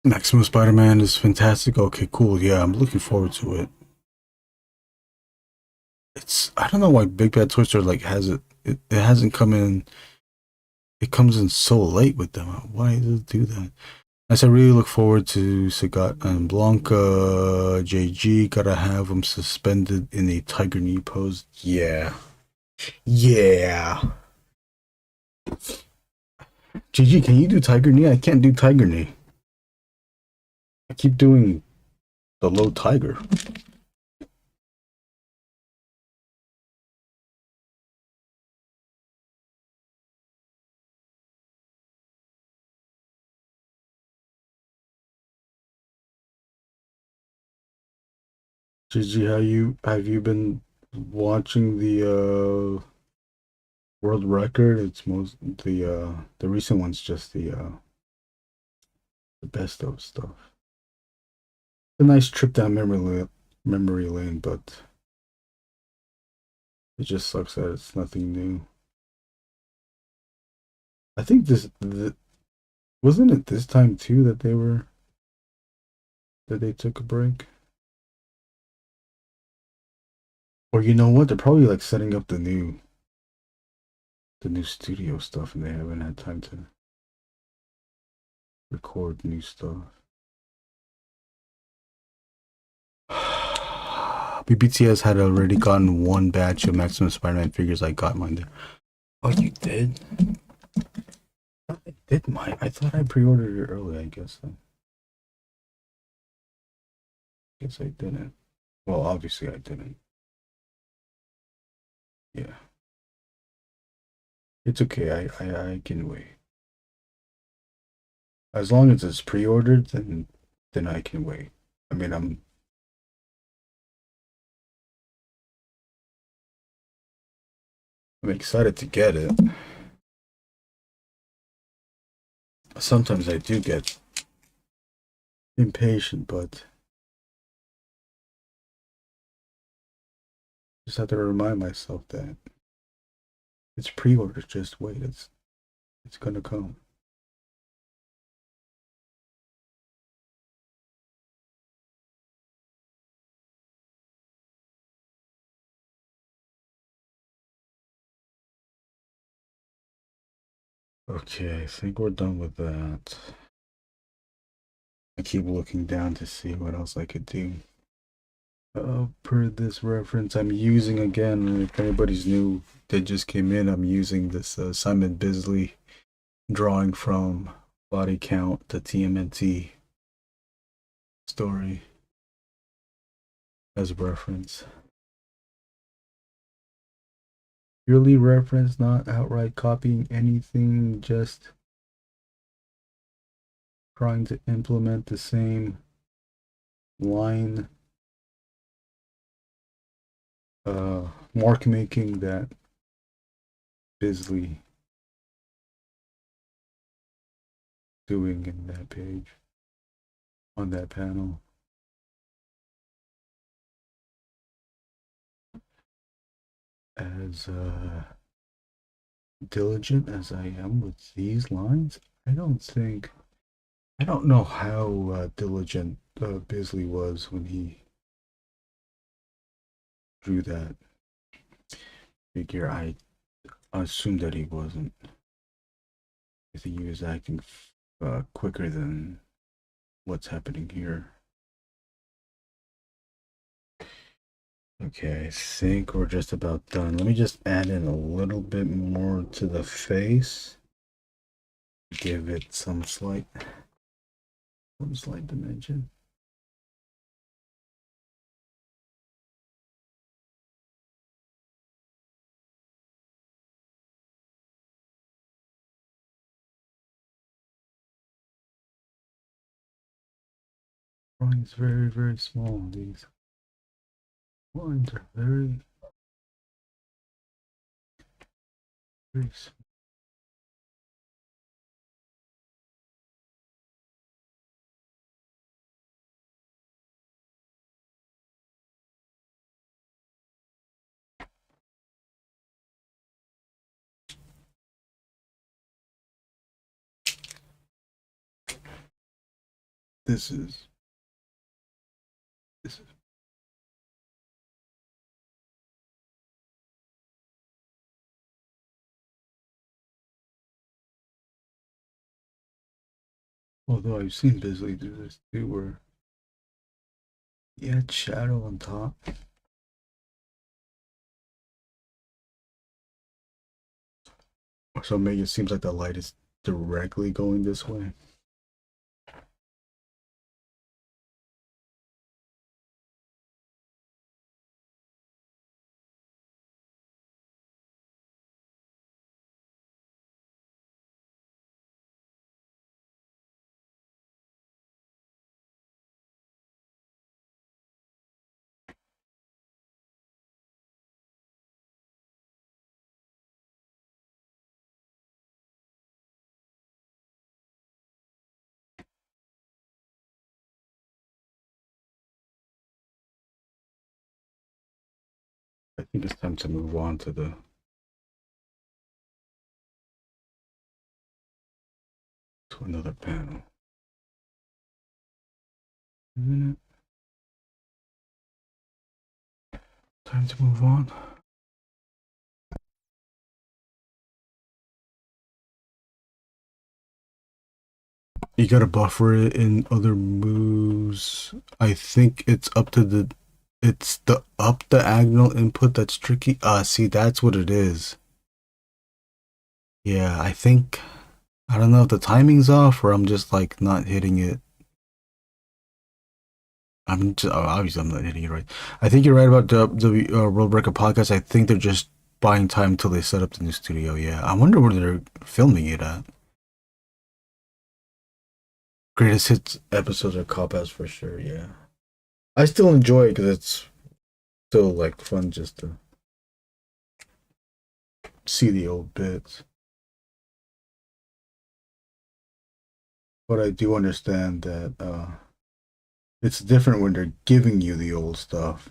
Maximum Spider-Man is fantastic. Okay, cool. Yeah, I'm looking forward to it. I don't know why Big Bad Toy Store like has it hasn't come in. It comes in so late with them. Why does it do that? As I really look forward to Sagat and Blanca. JG, gotta have them suspended in a tiger knee pose. Yeah. Yeah. JG, can you do tiger knee? I can't do tiger knee. I keep doing the low tiger. Gigi, have you been watching the world record? It's most the recent one's just the best of stuff. A nice trip down memory lane, but it just sucks that it's nothing new. I think wasn't it this time too that they took a break? Or you know what? They're probably like setting up the new studio stuff, and they haven't had time to record new stuff. BBTS had already gotten one batch of Maximum Spider-Man figures. I got mine there. Oh, you did? I did mine. I thought I pre-ordered it early. I guess. Guess I didn't. Well, obviously I didn't. Yeah, it's okay. I can wait. As long as it's pre-ordered, then I can wait. I mean, I'm excited to get it. Sometimes I do get impatient, but just have to remind myself that it's pre-ordered. Just wait. It's gonna come. Okay, I think we're done with that. I keep looking down to see what else I could do. Per this reference, I'm using again, and if anybody's new that just came in, I'm using this Simon Bisley drawing from Body Count, the TMNT story, as a reference. Purely reference, not outright copying anything, just trying to implement the same line mark making that Bisley doing in that page on that panel. As diligent as I am with these lines, I don't know how diligent Bisley was when he drew that figure. I assume that he wasn't. I think he was acting quicker than what's happening here. Okay, I think we're just about done. Let me just add in a little bit more to the face. Give it some slight dimension. Drawing's very, very small. These lines are very, very small. This is this is although I've seen Bisley do this too, where he had shadow on top. So maybe it seems like the light is directly going this way. I think it's time to move on to another panel. Time to move on. You gotta buffer it in other moves. I think it's up to it's the up diagonal input that's tricky. See, that's what it is. Yeah, I think, I don't know if the timing's off or I'm just like not hitting it. Obviously I'm not hitting it right. I think you're right about the World Record podcast. I think they're just buying time until they set up the new studio. Yeah, I wonder where they're filming it at. Greatest hits episodes are cop outs for sure. Yeah, I still enjoy it because it's still like fun just to see the old bits. But I do understand that it's different when they're giving you the old stuff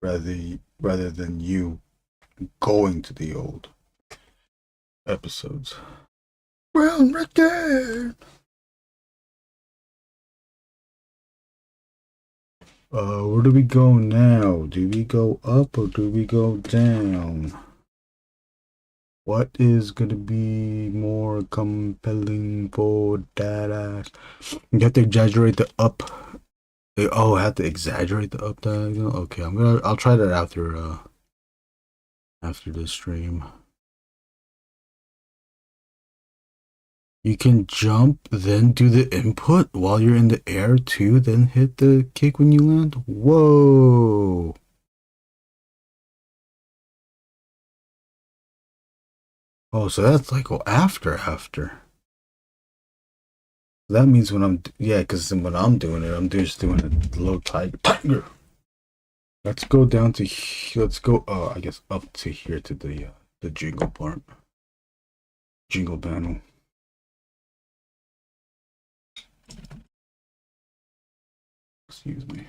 rather than you going to the old episodes. Brown record. Where do we go now? Do we go up or do we go down? What is gonna be more compelling for that? You have to exaggerate the up. Oh, I have to exaggerate the up diagonal. Okay, I'll try that after this stream. You can jump, then do the input while you're in the air too, then hit the kick when you land. Whoa. Oh, so that's like after. That means when because when I'm doing it, I'm just doing a low tiger. Let's go down to, I guess up to here to the jingle part. Jingle panel. Excuse me.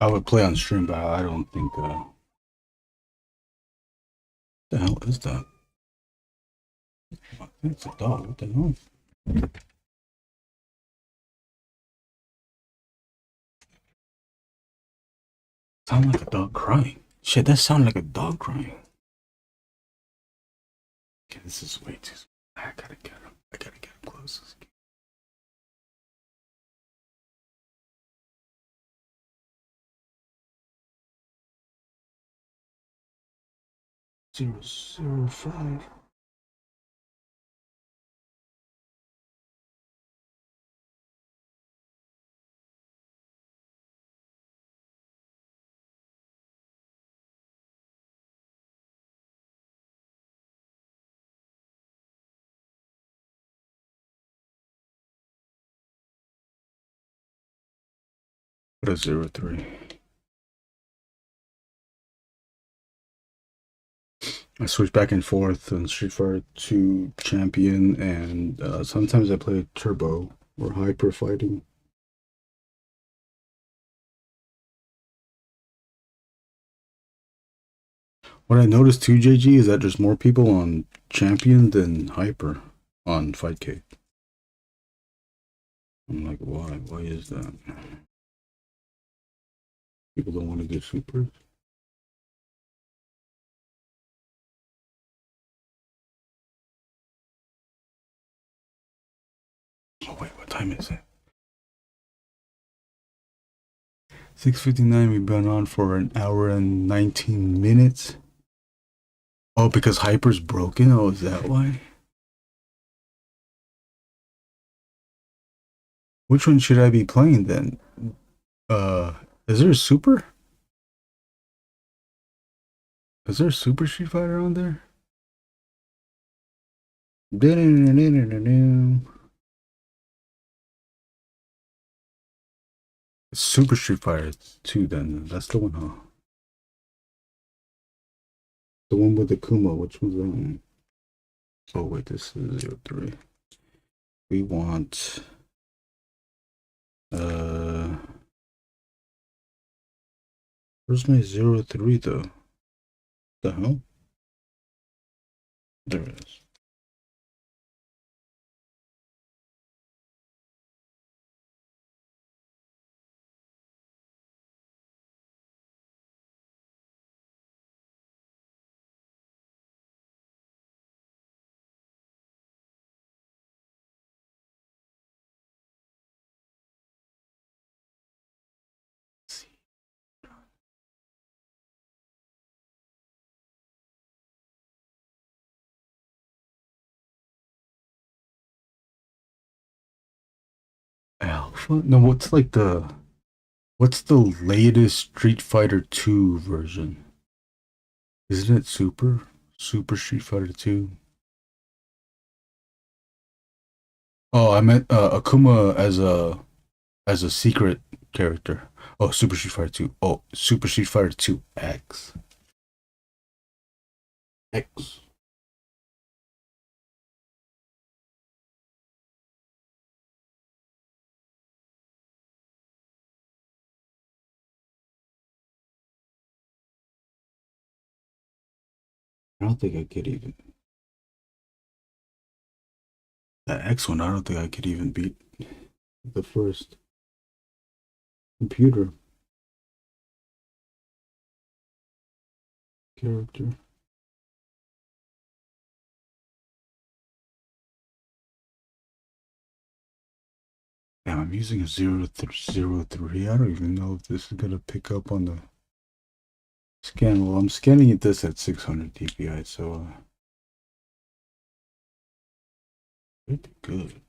I would play on stream, but I don't think the hell is that? I think it's a dog. What the hell? Sound like a dog crying. Shit, that sounded like a dog crying. Okay, this is way too small. I gotta get him close. Zero, 0, 5. What a 0, 3. I switch back and forth on Street Fighter 2 Champion, and sometimes I play Turbo or Hyper Fighting. What I noticed too, JG, is that there's more people on Champion than Hyper on Fightcade. I'm like, why? Why is that? People don't want to get supers. Oh wait, what time is it? 6:59. We've been on for an hour and 19 minutes. Oh, because Hyper's broken? Oh, is that why? Which one should I be playing then? Is there a super? Is there a Super Street Fighter on there? Super Street Fighter 2 then. That's the one, huh? The one with the Kuma. Which one's that one? Oh wait, this is 03. We want where's my 03 though? The hell? There it is. Alpha? No, what's the latest Street Fighter 2 version? Isn't it Super? Super Street Fighter 2? Oh, I meant Akuma as a secret character. Oh, Super Street Fighter 2. Oh, Super Street Fighter 2 X. X. I don't think I could even. The X one, I don't think I could even beat the first computer character. Damn, I'm using a 003. I don't even know if this is gonna pick up on the scan. Well, I'm scanning this at 600 dpi, so pretty good.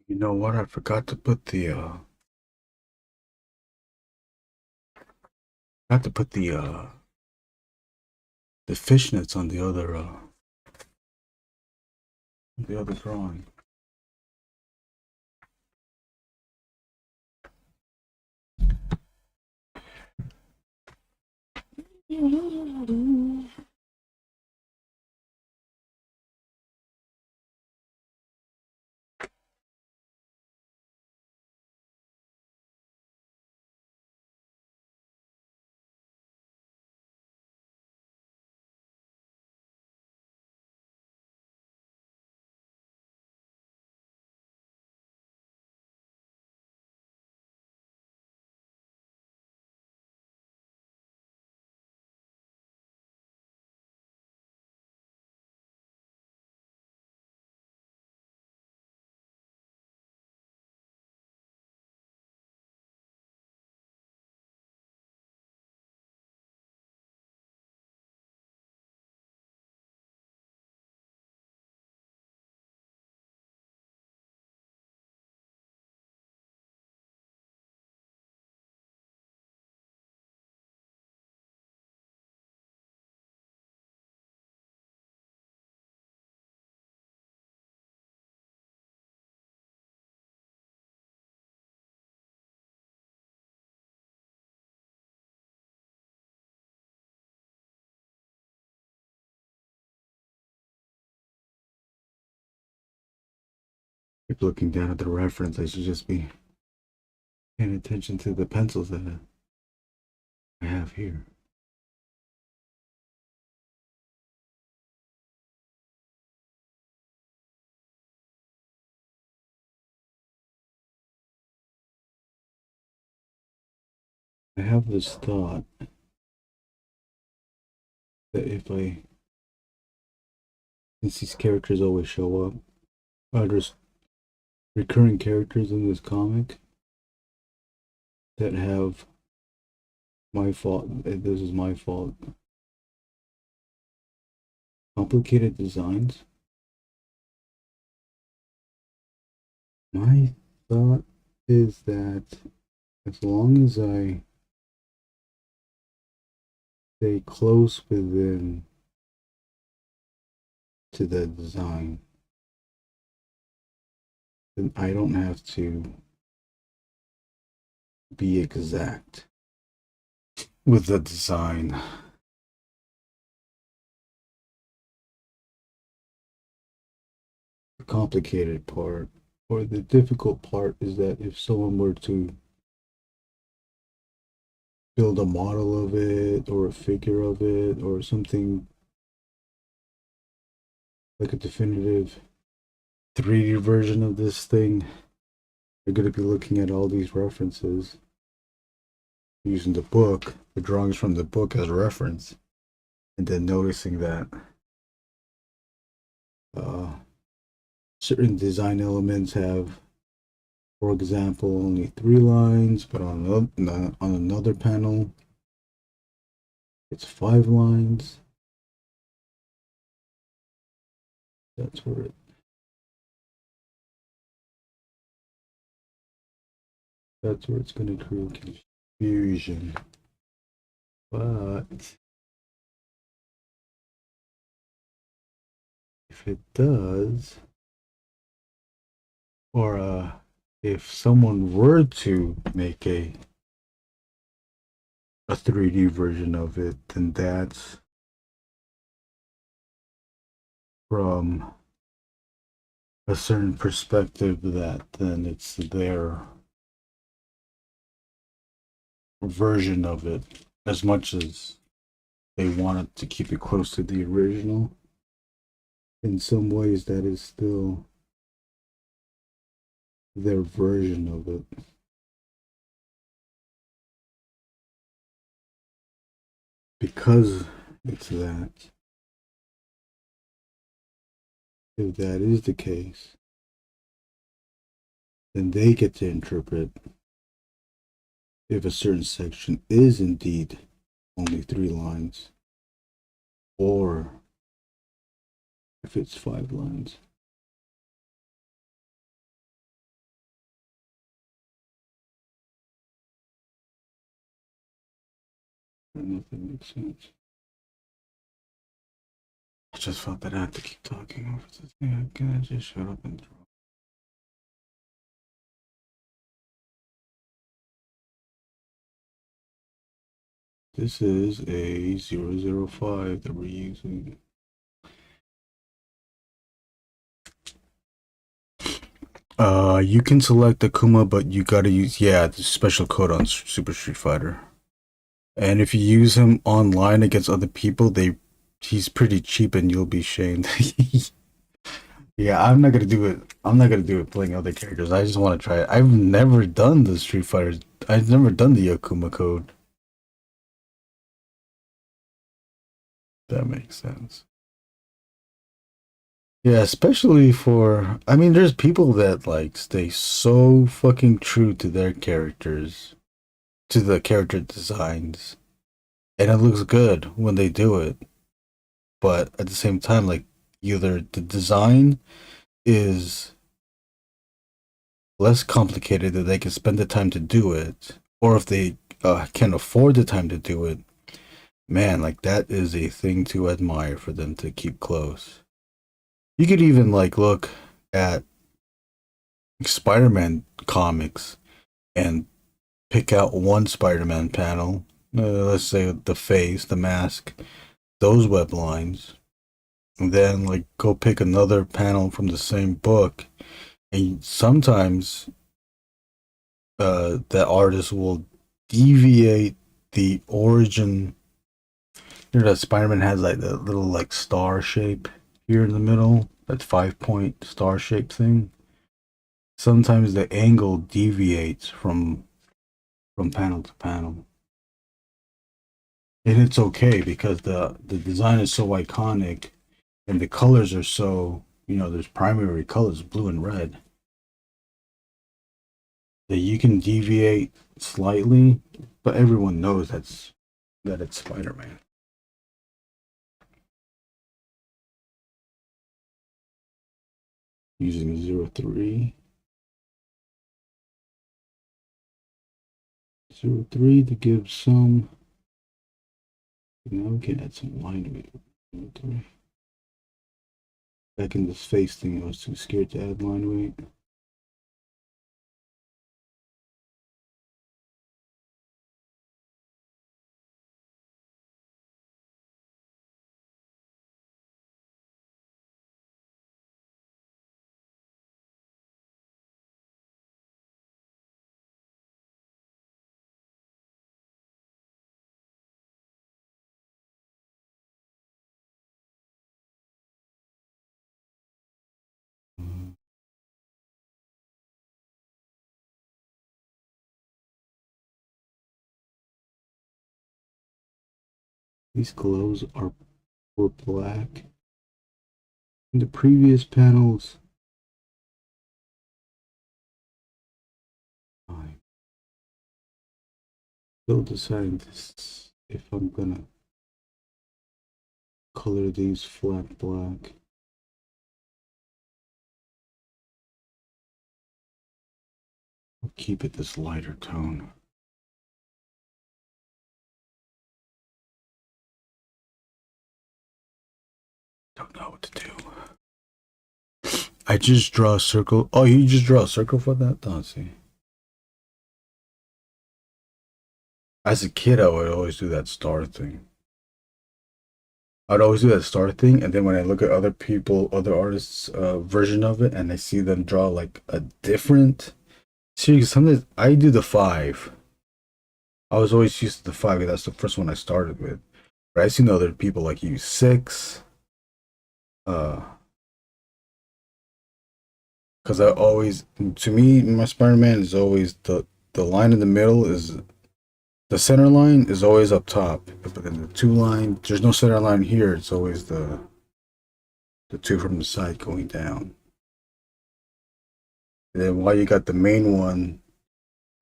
You know what? I forgot to put the fishnets on the other drawing. Keep looking down at the reference. I should just be paying attention to the pencils that I have here. I have this thought that since these characters always show up, there's recurring characters in this comic that have my fault. This is my fault. Complicated designs. My thought is that as long as I stay close within to the design, then I don't have to be exact with the design. The complicated part or the difficult part is that if someone were to build a model of it or a figure of it or something like a definitive 3D version of this thing, you're going to be looking at all these references, using the book, the drawings from the book as reference, and then noticing that certain design elements have, for example, only 3 lines, but on another panel, it's 5 lines. That's where it's going to create confusion. But if it does, or if someone were to make a 3D version of it, then that's from a certain perspective that then it's their version of it, as much as they wanted to keep it close to the original. In some ways, that is still their version of it. Because it's that. If that is the case, then they get to interpret if a certain section is indeed only 3 lines, or if it's 5 lines. I don't know if that makes sense. I just felt that I had to keep talking over the thing. Can I just shut up and draw? This is a 005 that we're using. You can select Akuma, but you gotta use, the special code on Super Street Fighter. And if you use him online against other people, he's pretty cheap and you'll be shamed. Yeah, I'm not gonna do it. I'm not gonna do it playing other characters. I just want to try it. I've never done the Street Fighter. I've never done the Akuma code. That makes sense. Yeah, especially for, I mean, there's people that like stay so fucking true to their characters, to the character designs, and it looks good when they do it. But at the same time, like, either the design is less complicated that they can spend the time to do it, or if they can afford the time to do it, man, like, that is a thing to admire for them to keep close. You could even like look at Spider-Man comics and pick out one Spider-Man panel, let's say the face, the mask, those web lines, and then like go pick another panel from the same book And sometimes the artist will deviate the origin. You know that Spider-Man has like the little like star shape here in the middle, that 5-point star shape thing. Sometimes the angle deviates from panel to panel. And it's okay because the design is so iconic and the colors are so, you know, there's primary colors, blue and red, that you can deviate slightly, but everyone knows that it's Spider-Man. Using 03. 03 to give some, now we can add some line weight. 03. Back in this face thing, I was too scared to add line weight. These gloves were black. In the previous panels, I'm still deciding this, if I'm gonna color these flat black. I'll keep it this lighter tone. Don't know what to do. I just draw a circle. Oh, you just draw a circle for that? Don't see. As a kid, I would always do that star thing. I'd always do that star thing, and then when I look at other people, other artists' version of it, and I see them draw like a different series, sometimes I do the 5. I was always used to the 5 because that's the first one I started with. But I've seen other people like use 6. Because I always, to me, my Spider-Man is always the line in the middle is the center line is always up top, but then the 2 line, there's no center line here. It's always the 2 from the side going down. And then while you got the main one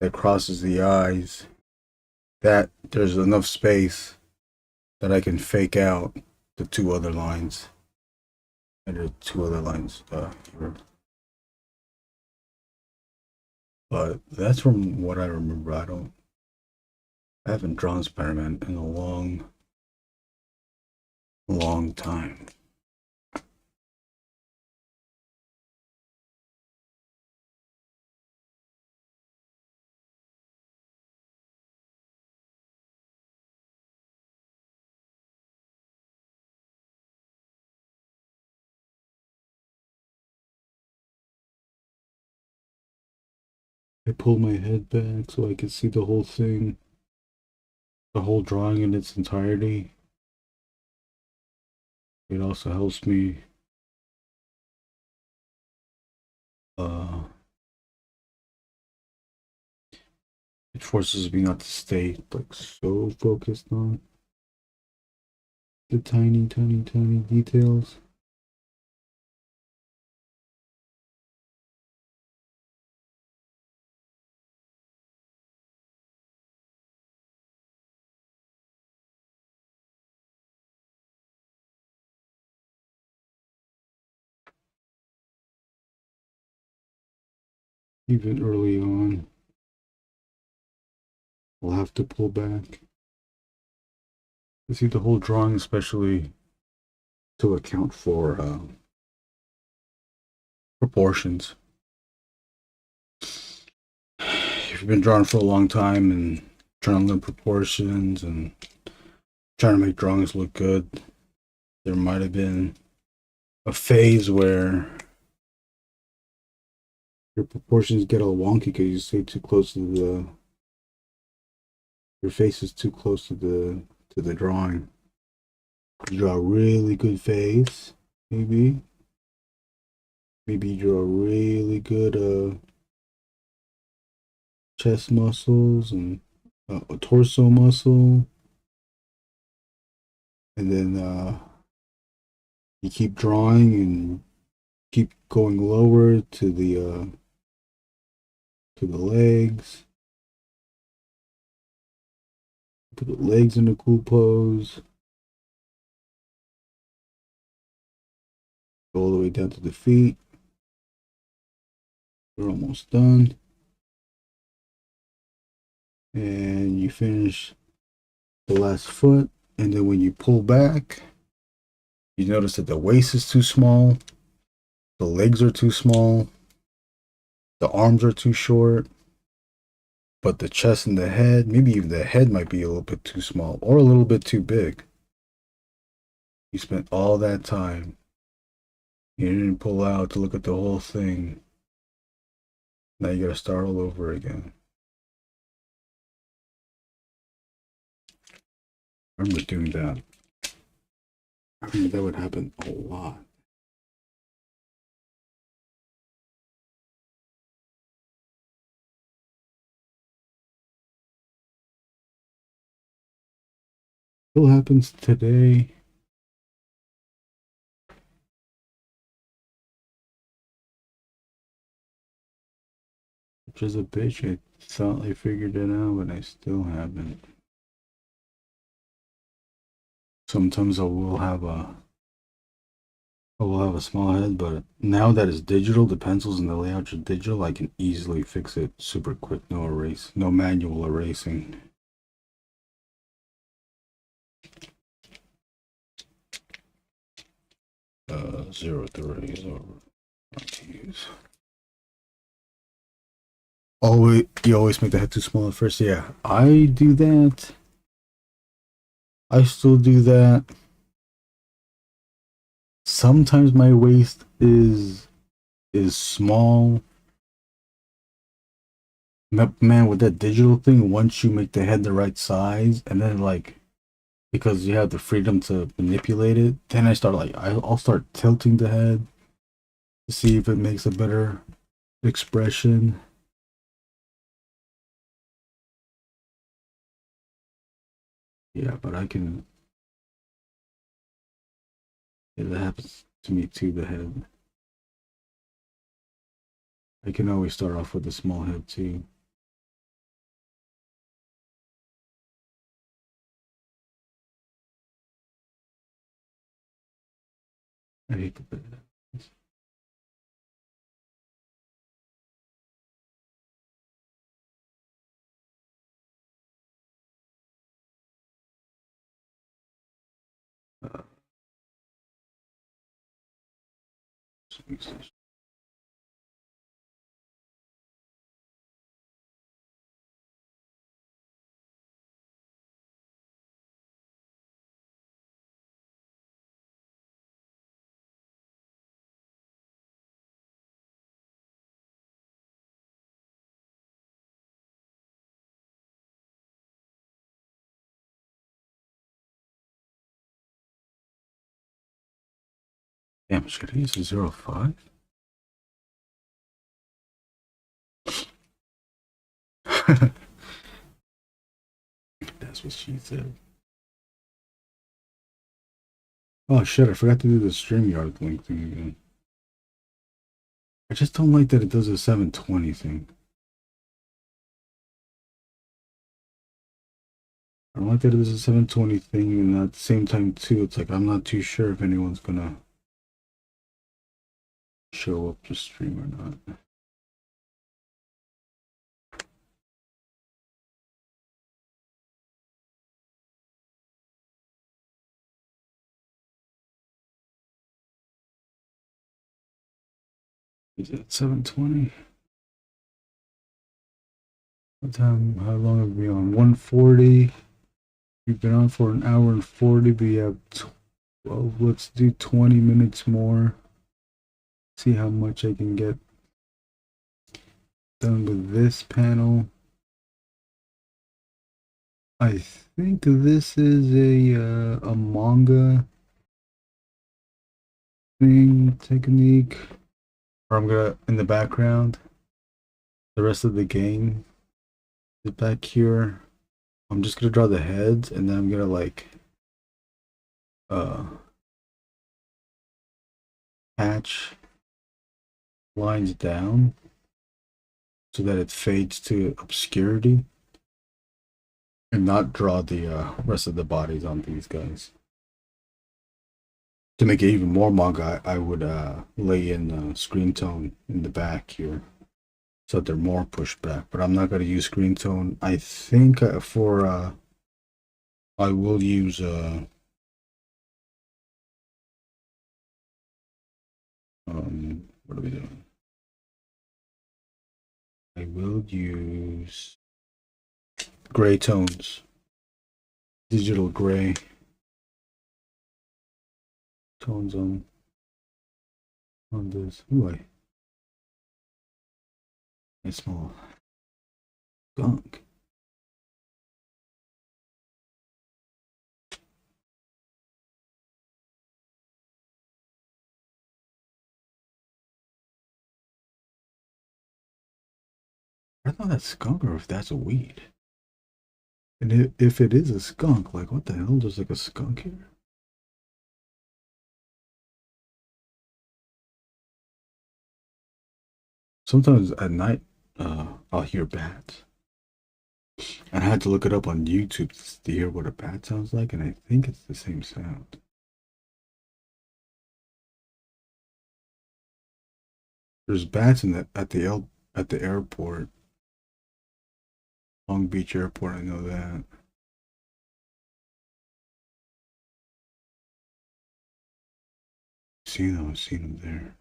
that crosses the eyes, that there's enough space that I can fake out the 2 other lines. And the 2 other lines here. But that's from what I remember. I haven't drawn Spider-Man in a long time. I pull my head back so I can see the whole thing, the whole drawing in its entirety. It also helps me it forces me not to stay like so focused on the tiny details. Even early on, I'll have to pull back to see the whole drawing, especially to account for proportions. If you've been drawing for a long time and trying to learn proportions and trying to make drawings look good, there might have been a phase where your proportions get all wonky because you stay too close to the. Your face is too close to the drawing. You draw a really good face, maybe. Maybe you draw really good chest muscles and a torso muscle, and then you keep drawing and keep going lower to the legs. Put the legs in a cool pose. Go all the way down to the feet. We're almost done. And you finish the last foot. And then when you pull back, you notice that the waist is too small. The legs are too small. The arms are too short. But the chest and the head, maybe even the head might be a little bit too small or a little bit too big. You spent all that time. You didn't pull out to look at the whole thing. Now you gotta start all over again. I remember doing that. I mean, that would happen a lot. Still happens today. Which is a bitch. I thought I figured it out, but I still haven't. Sometimes I will have a small head, but now that it's digital, the pencils and the layouts are digital, I can easily fix it super quick. No erase, no manual erasing. Zero to erase or not to use. Always, you always make the head too small at first. Yeah, I do that. I still do that. Sometimes my waist is small. Man, with that digital thing, once you make the head the right size, and then like, because you have the freedom to manipulate it, then I start like, I'll start tilting the head to see if it makes a better expression. Yeah, but I can. Yeah, that happens to me too. The head. I can always start off with a small head too. I hate to put it. Damn, should I use a 0.5? That's what she said. Oh shit, I forgot to do the StreamYard link thing again. I just don't like that it does a 720 thing. I don't like that it does a 720 thing, and at the same time too, it's like I'm not too sure if anyone's gonna show up to stream or not. Is it 720? What time? How long have we been on? 140. We've been on for an hour and 40, but we have 12. Let's do 20 minutes more. See how much I can get done with this panel. I think this is a manga thing technique. Or I'm gonna in the background. The rest of the game is back here. I'm just gonna draw the heads, and then I'm gonna like uh patch lines down so that it fades to obscurity, and not draw the rest of the bodies on these guys. To make it even more manga, I would lay in screen tone in the back here so that they're more pushed back. But I'm not going to use screen tone. I think I will use what are we doing? I will use gray tones, digital gray tones on this. Ooh, I smell skunk. I thought that's skunk, or if that's a weed. And if it is a skunk, like what the hell? There's like a skunk here. Sometimes at night, I'll hear bats. And I had to look it up on YouTube to hear what a bat sounds like, and I think it's the same sound. There's bats in at the airport, Long Beach Airport. I know that. I've seen them there.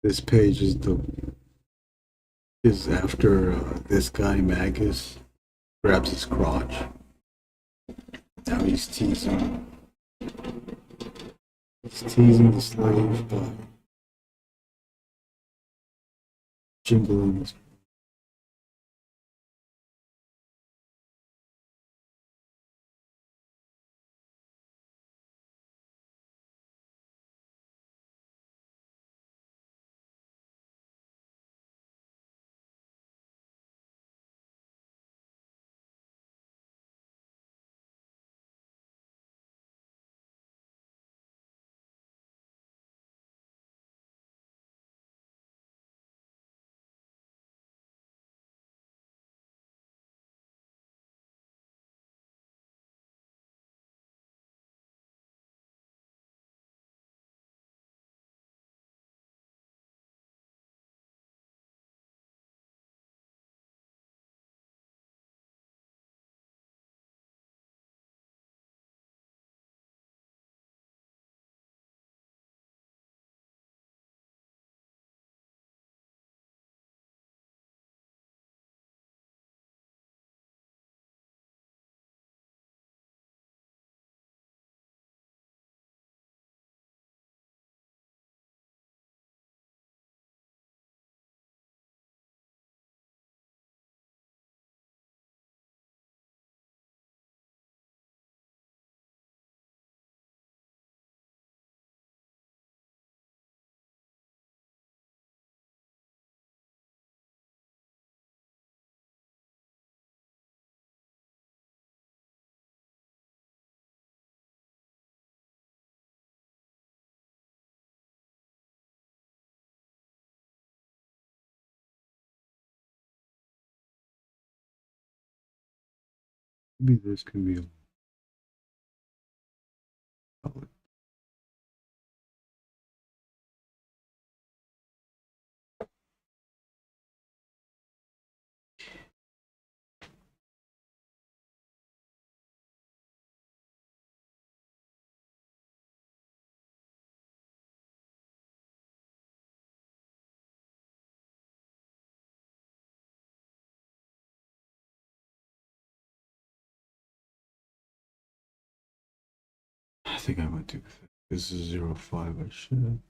This page is after this guy Magus grabs his crotch. Now he's teasing. He's teasing the slave by jingling his. Maybe this can be a public. I think I went too thick. This is 05. I should.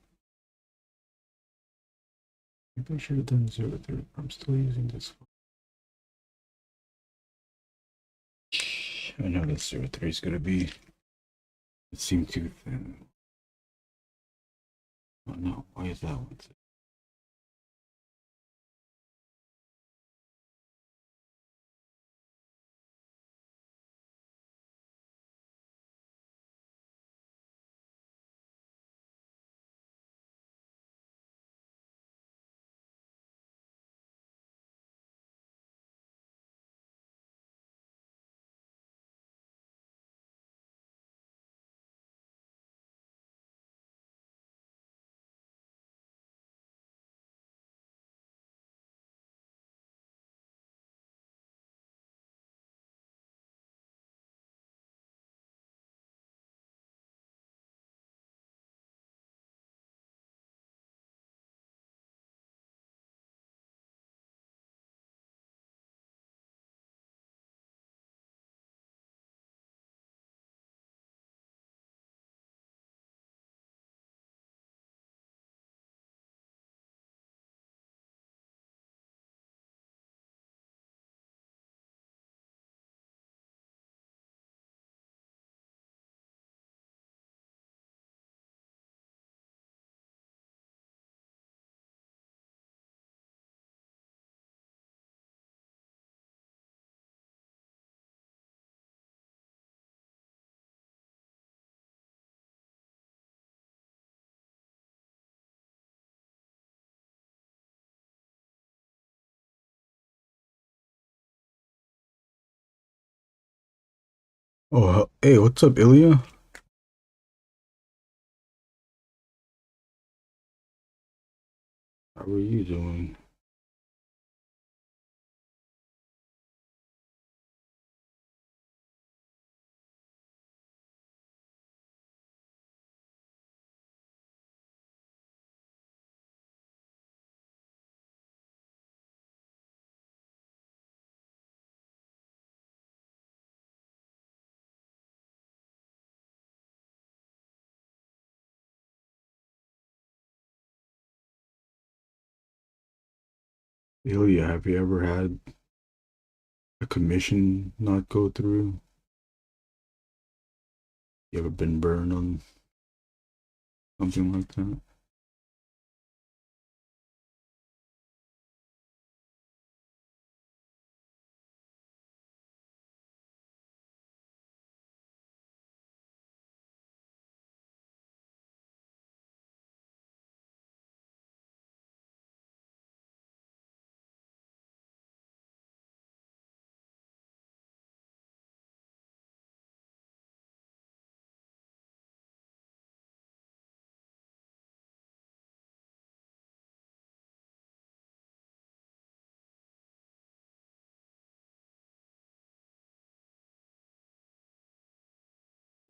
Maybe I should have done 03. I'm still using this one. I know this 03 is gonna be. It seemed too thin. Oh no, why is that one? Oh, hey, what's up, Ilya? How are you doing? Ilya, have you ever had a commission not go through? You ever been burned on something like that?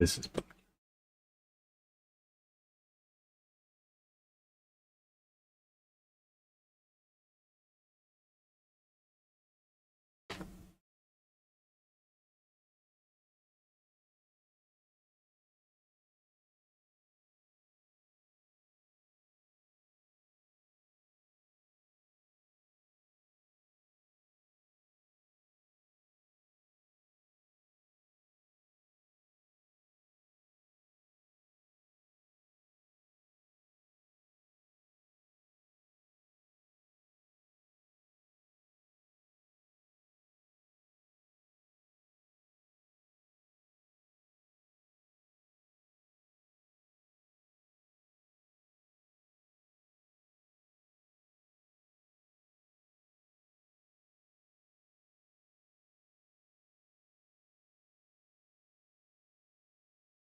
This is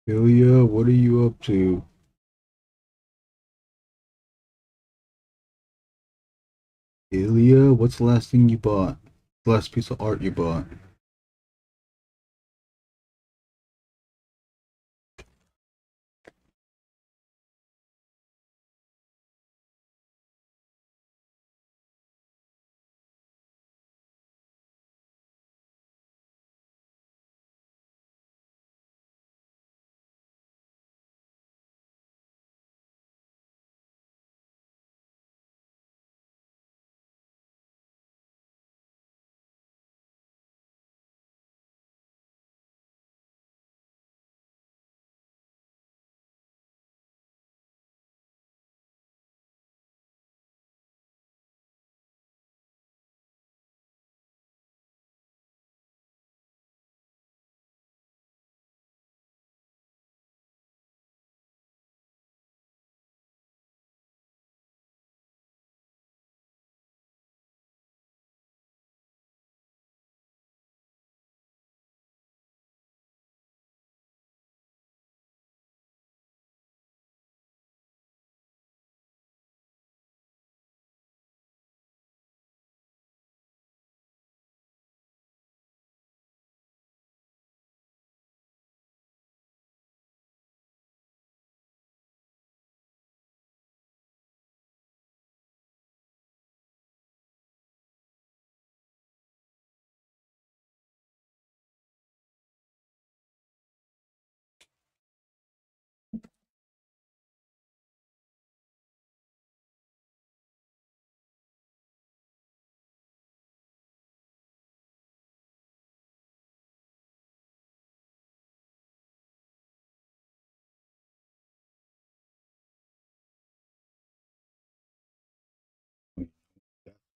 Ilya, what are you up to? Ilya, what's the last thing you bought? The last piece of art you bought?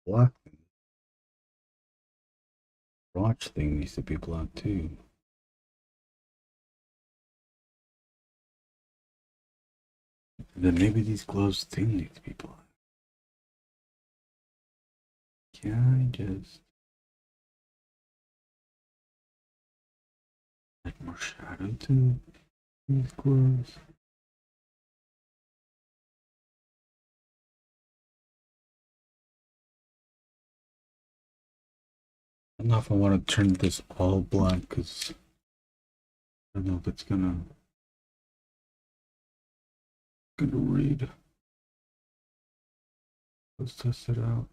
Black watch thing needs to be blocked too. Then maybe these gloves thing need to be blocked. Can I just add more shadow to these gloves? I don't know if I want to turn this all black because I don't know if it's gonna read. Let's test it out.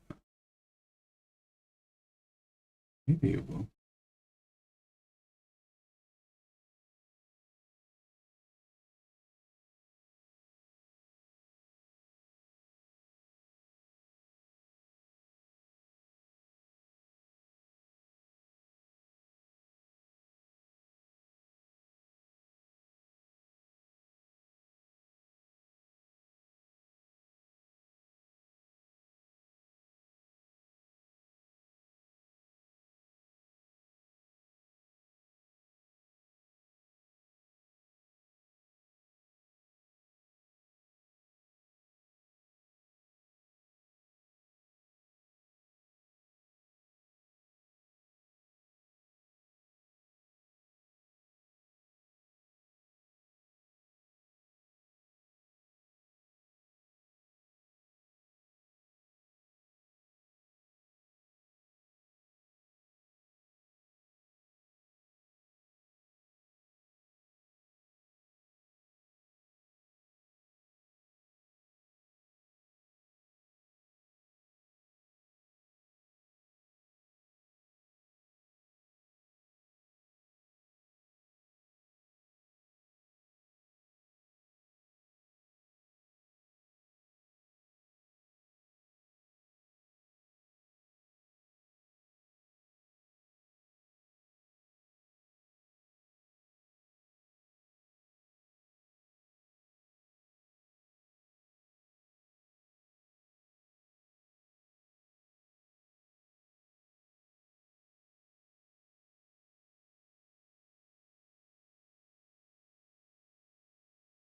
Maybe it will.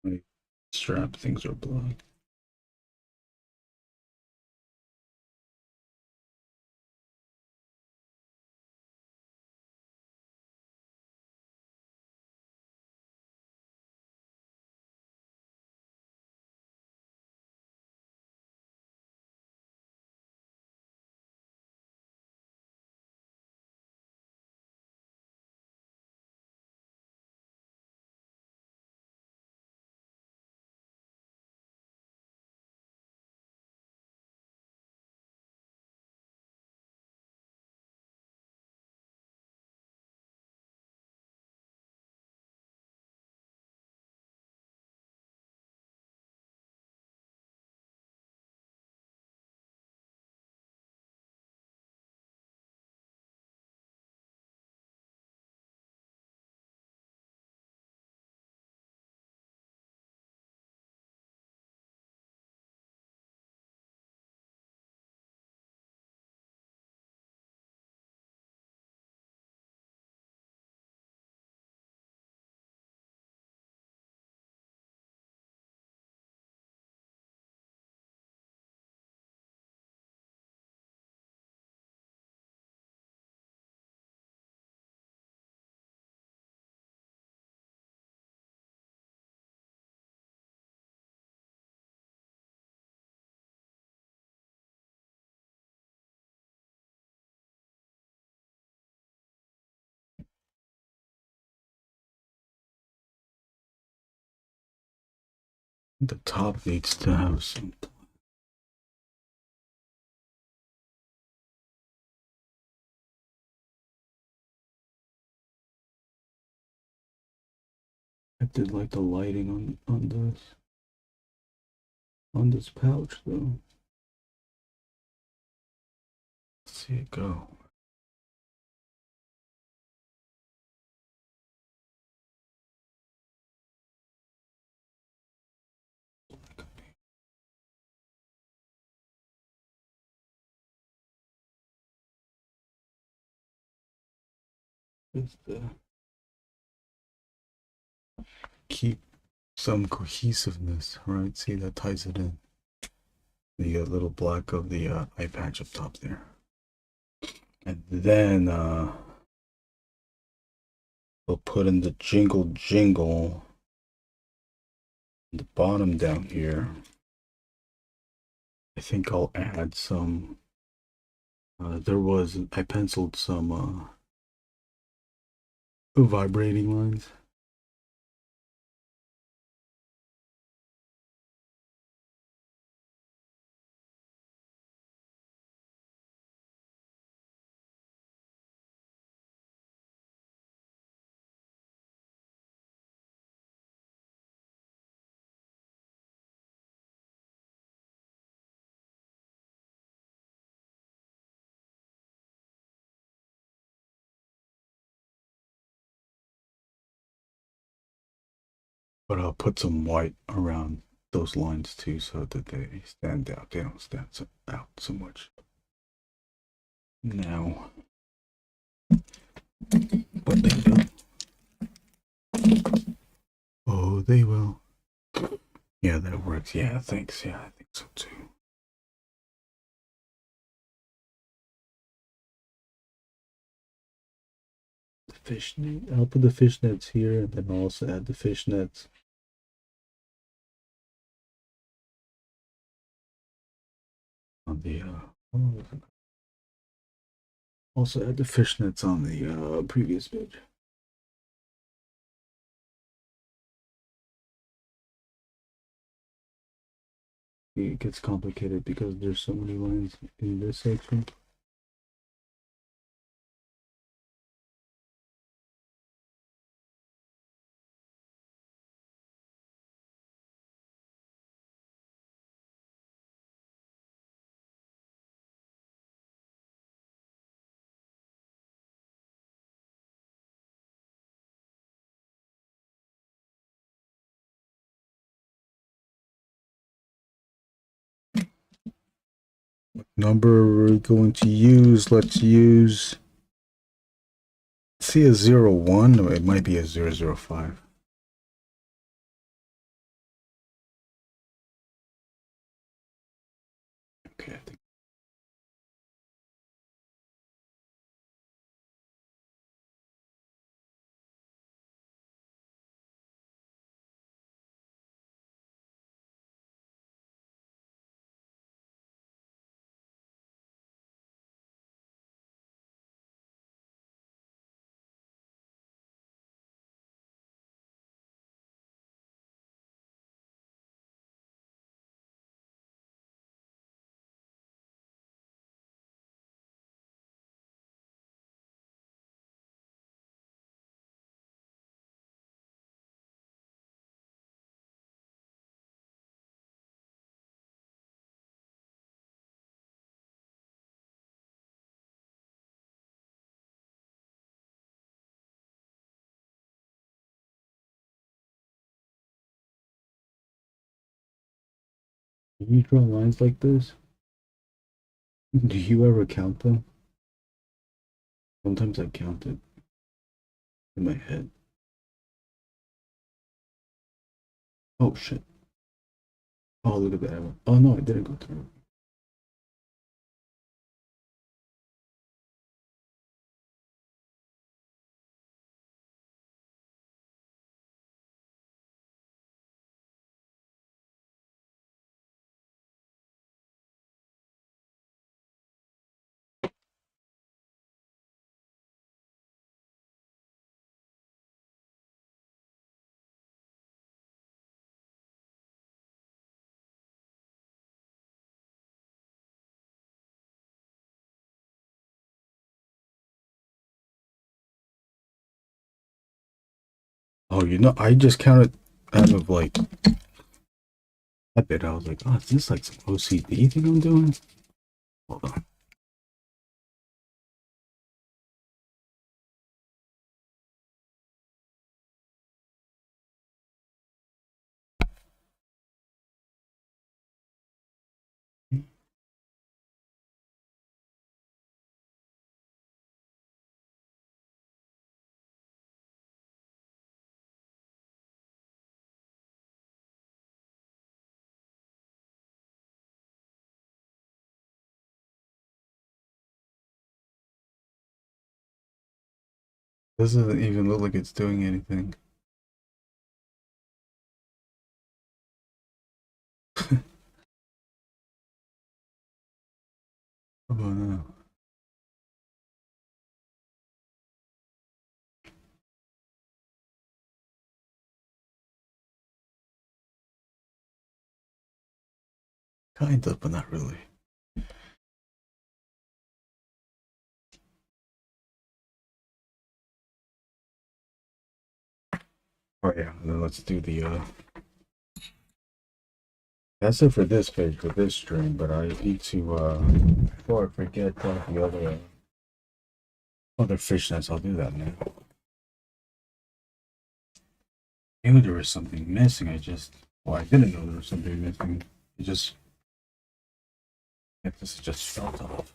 My strap things are blocked. The top needs to have some. I did like the lighting on this pouch though. Let's see it go. Just keep some cohesiveness, right? See, that ties it in. The little black of the eye patch up top there. And then we'll put in the jingle the bottom down here. I think I'll add some. I penciled some vibrating lines. But I'll put some white around those lines too so that they stand out. They don't stand out so much. Now, but they will. Oh, they will. Yeah, that works. Yeah, thanks. Yeah, I think so too. The fishnet. I'll put the fishnets here, and then I'll also add the fishnets. On the also add the fishnets on the previous page. It gets complicated because there's so many lines in this section. Number we're going to use, let's use, see a 01, or it might be a 005. Okay, I think. When you draw lines like this, do you ever count them? Sometimes I count it in my head. Oh shit. Oh, look at that one. Oh no, I didn't go through. Oh, you know, I just counted out of like a bit. I was like, oh, is this like some OCD thing I'm doing? Hold on. This doesn't even look like it's doing anything. Oh no. Kind of, but not really. Oh yeah, and then let's do the that's it for this page, for this stream, but I need to before I forget the other fishnets, I'll do that now. I knew there was something missing, I didn't know there was something missing. It just, this just felt off.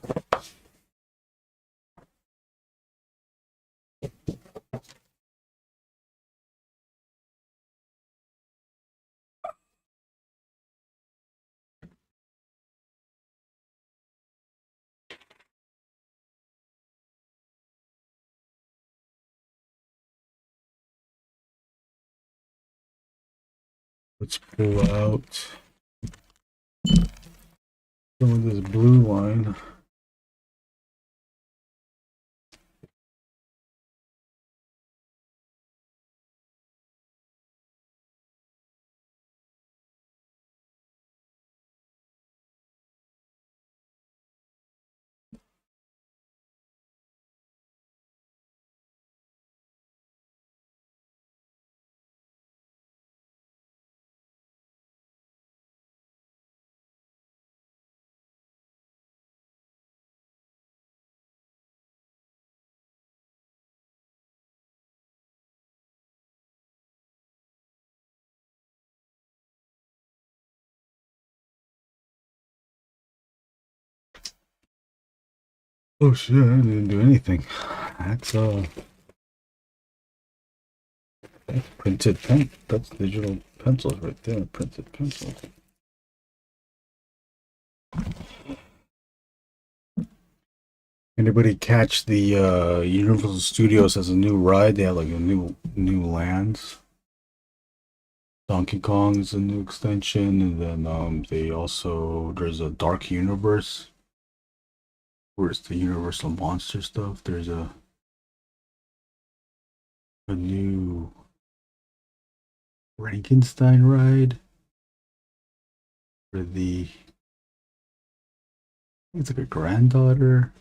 Let's pull out some of this blue line. Oh shit, I didn't do anything. That's printed pen. That's digital pencils right there. Printed pencils. Anybody catch the Universal Studios has a new ride? They have like a new lands. Donkey Kong's a new extension, and then they also there's a Dark Universe where it's the Universal Monster stuff. There's a new Frankenstein ride for the it's like a granddaughter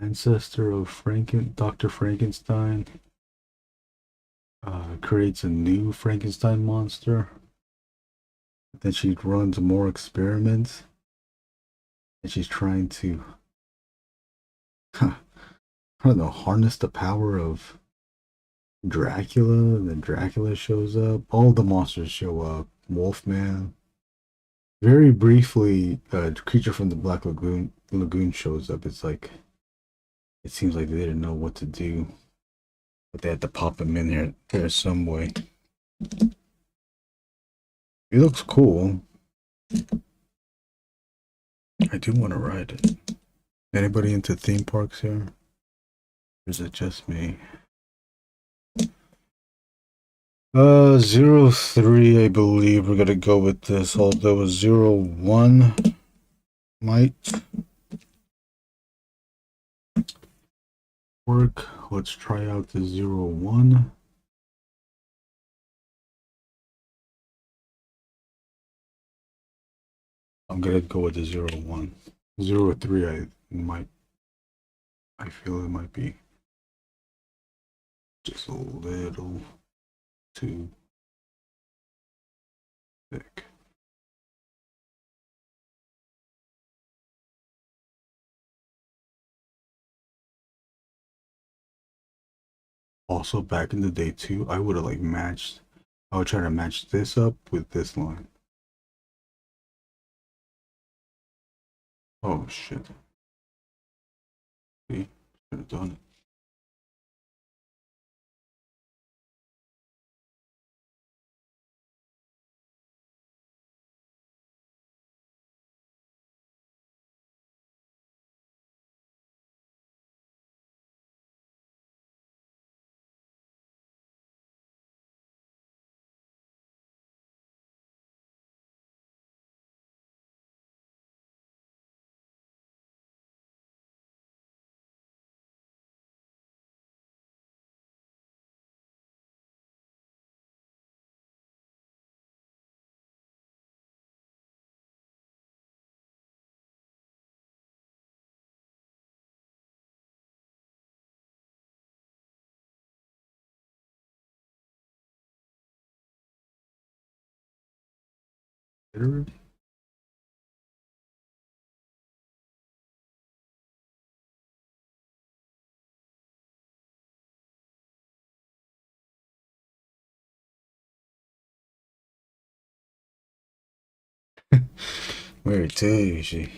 ancestor of Dr. Frankenstein. Creates a new Frankenstein monster. Then she runs more experiments, and she's trying to, I don't know, harness the power of Dracula. And then Dracula shows up. All the monsters show up. Wolfman. Very briefly, creature from the Black Lagoon shows up. It's like, it seems like they didn't know what to do, but they had to pop him in there some way. He looks cool. I do want to ride it. Anybody into theme parks here? Or is it just me? 03, I believe we're gonna go with this, although 01 might work. Let's try out the 01. I'm gonna go with the 01. 03, I feel it might be Just a little too thick. Also, back in the day too, I would have like matched. I would try to match this up with this line. Oh shit! See, should have done it. Where is she?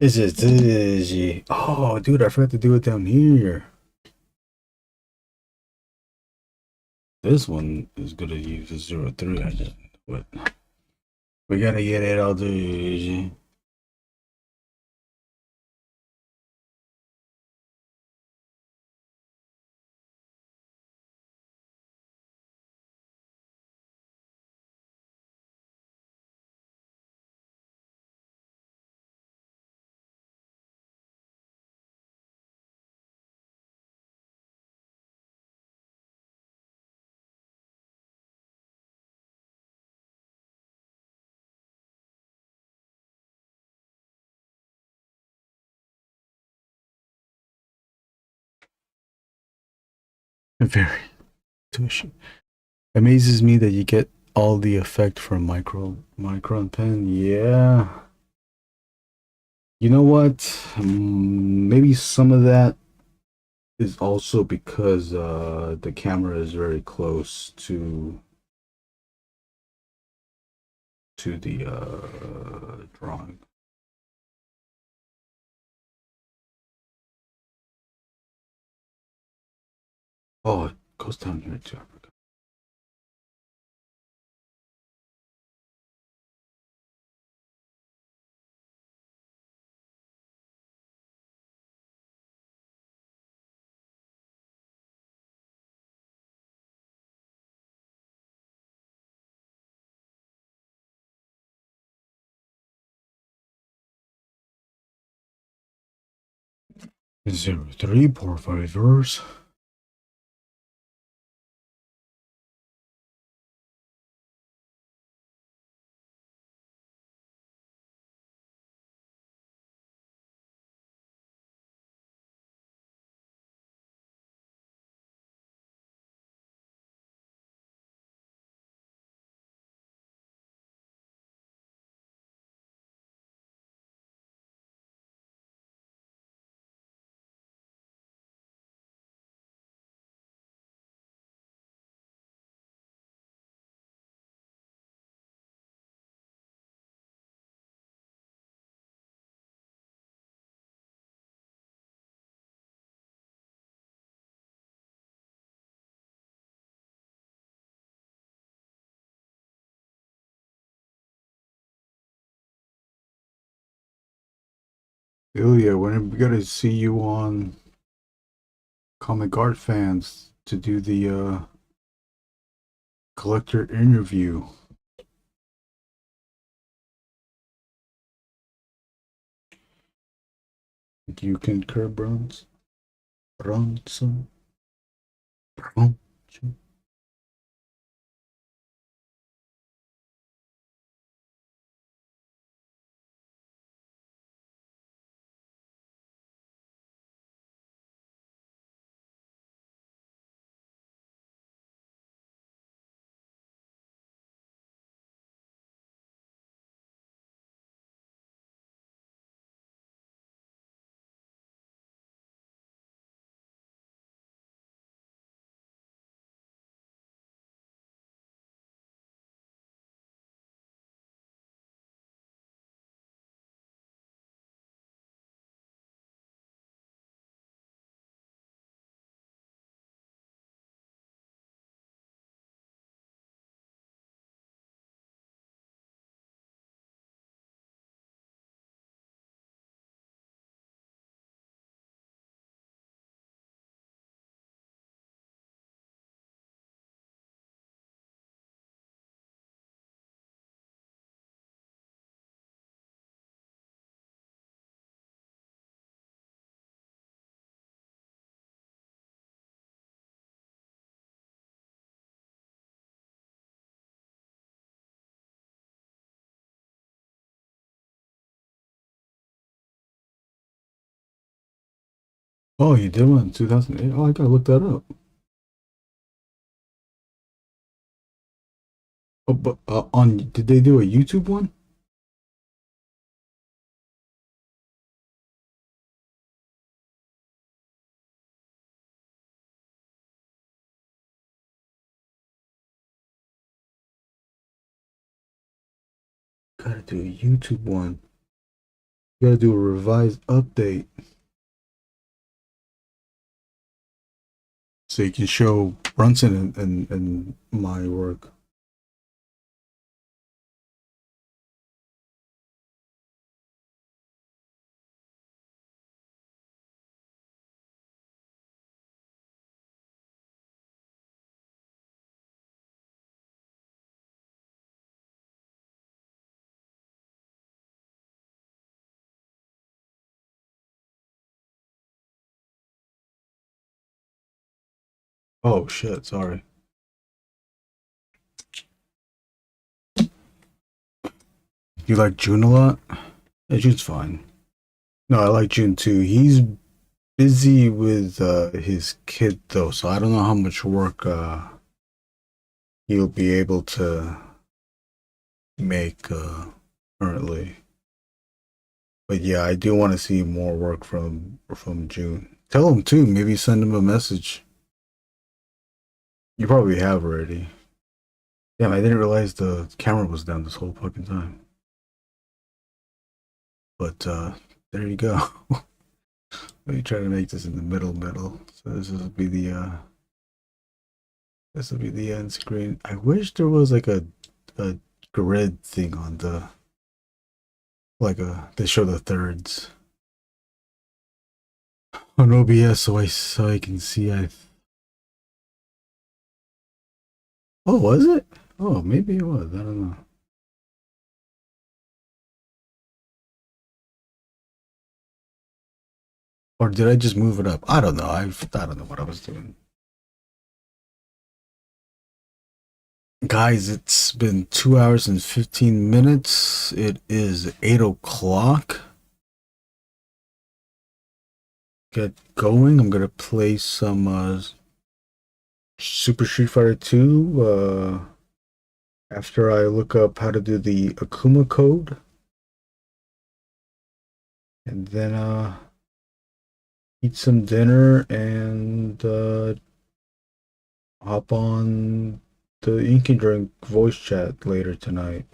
It's just dizzy. Oh, dude, I forgot to do it down here. This one is gonna use a 03. I just what? We gotta get it all dizzy. Very tushy. Amazes me that you get all the effect from micron pen. Yeah. You know what? Maybe some of that is also because the camera is very close to the drawing. Oh, it goes down here too. 03 poor fighters. Ilya, when we gotta see you on Comic Art Fans to do the collector interview. Do you concur, Bronson? Bronson? Bronson? Oh, you did one in 2008? Oh, I gotta look that up. Oh, but did they do a YouTube one? Gotta do a YouTube one. You gotta do a revised update so you can show Brunson and my work. Oh shit, sorry. You like June a lot? Yeah, June's fine. No, I like June too. He's busy with his kid though, so I don't know how much work he'll be able to make currently. But yeah, I do want to see more work from June. Tell him too. Maybe send him a message. You probably have already. Damn, I didn't realize the camera was down this whole fucking time. But there you go. Let me try to make this in the middle. So this will be the end screen. I wish there was like a grid thing on the like a to show the thirds on OBS so I can see. I Oh, was it? Oh, maybe it was. I don't know. Or did I just move it up? I don't know. I don't know what I was doing. Guys, it's been 2 hours and 15 minutes. It is 8 o'clock. Get going. I'm gonna play some Super Street Fighter 2 after I look up how to do the Akuma code. And then eat some dinner and hop on the Ink and Drink voice chat later tonight.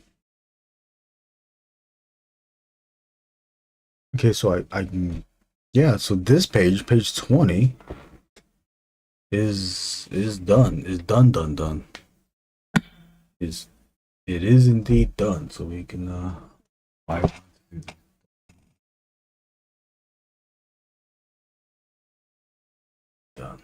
Okay, so I yeah, so this page 20 is done. Is done. Is it is indeed done. So we can buy done.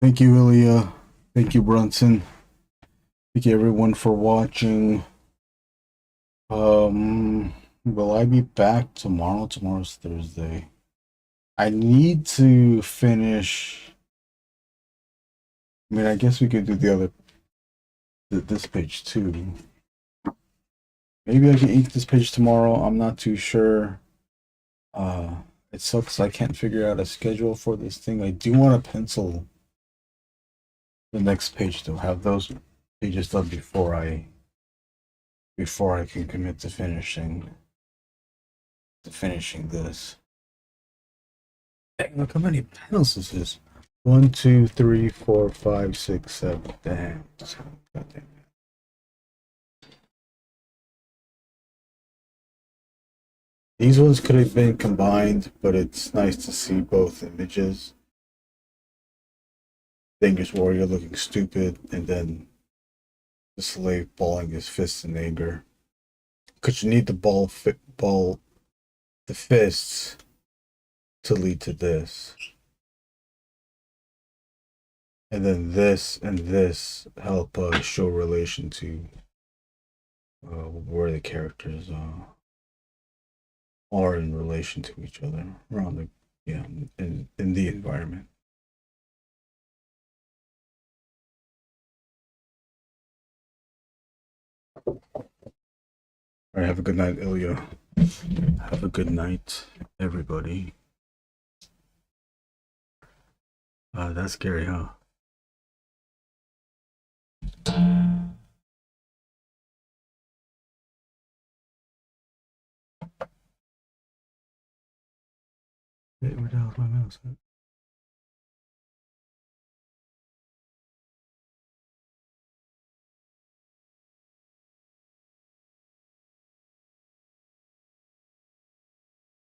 Thank you, Ilya. Thank you, Brunson. Thank you everyone for watching. Will I be back tomorrow? Tomorrow's Thursday. I need to finish. I mean, I guess we could do this page too. Maybe I can ink this page tomorrow. I'm not too sure. It sucks. I can't figure out a schedule for this thing. I do want to pencil the next page to have those pages done before I can commit to finishing this. Dang, look how many panels this is. 1, 2, 3, 4, 5, 6, 7. Damn. God damn. These ones could have been combined, but it's nice to see both images. Angriest Warrior looking stupid, and then the slave balling his fists in anger. Because you need the fists to lead to this. And then this and this help show relation to where the characters are in relation to each other around the, yeah, in the environment. All right, have a good night, Ilya. Have a good night, everybody. That's scary, huh? Where the hell's my mouse at?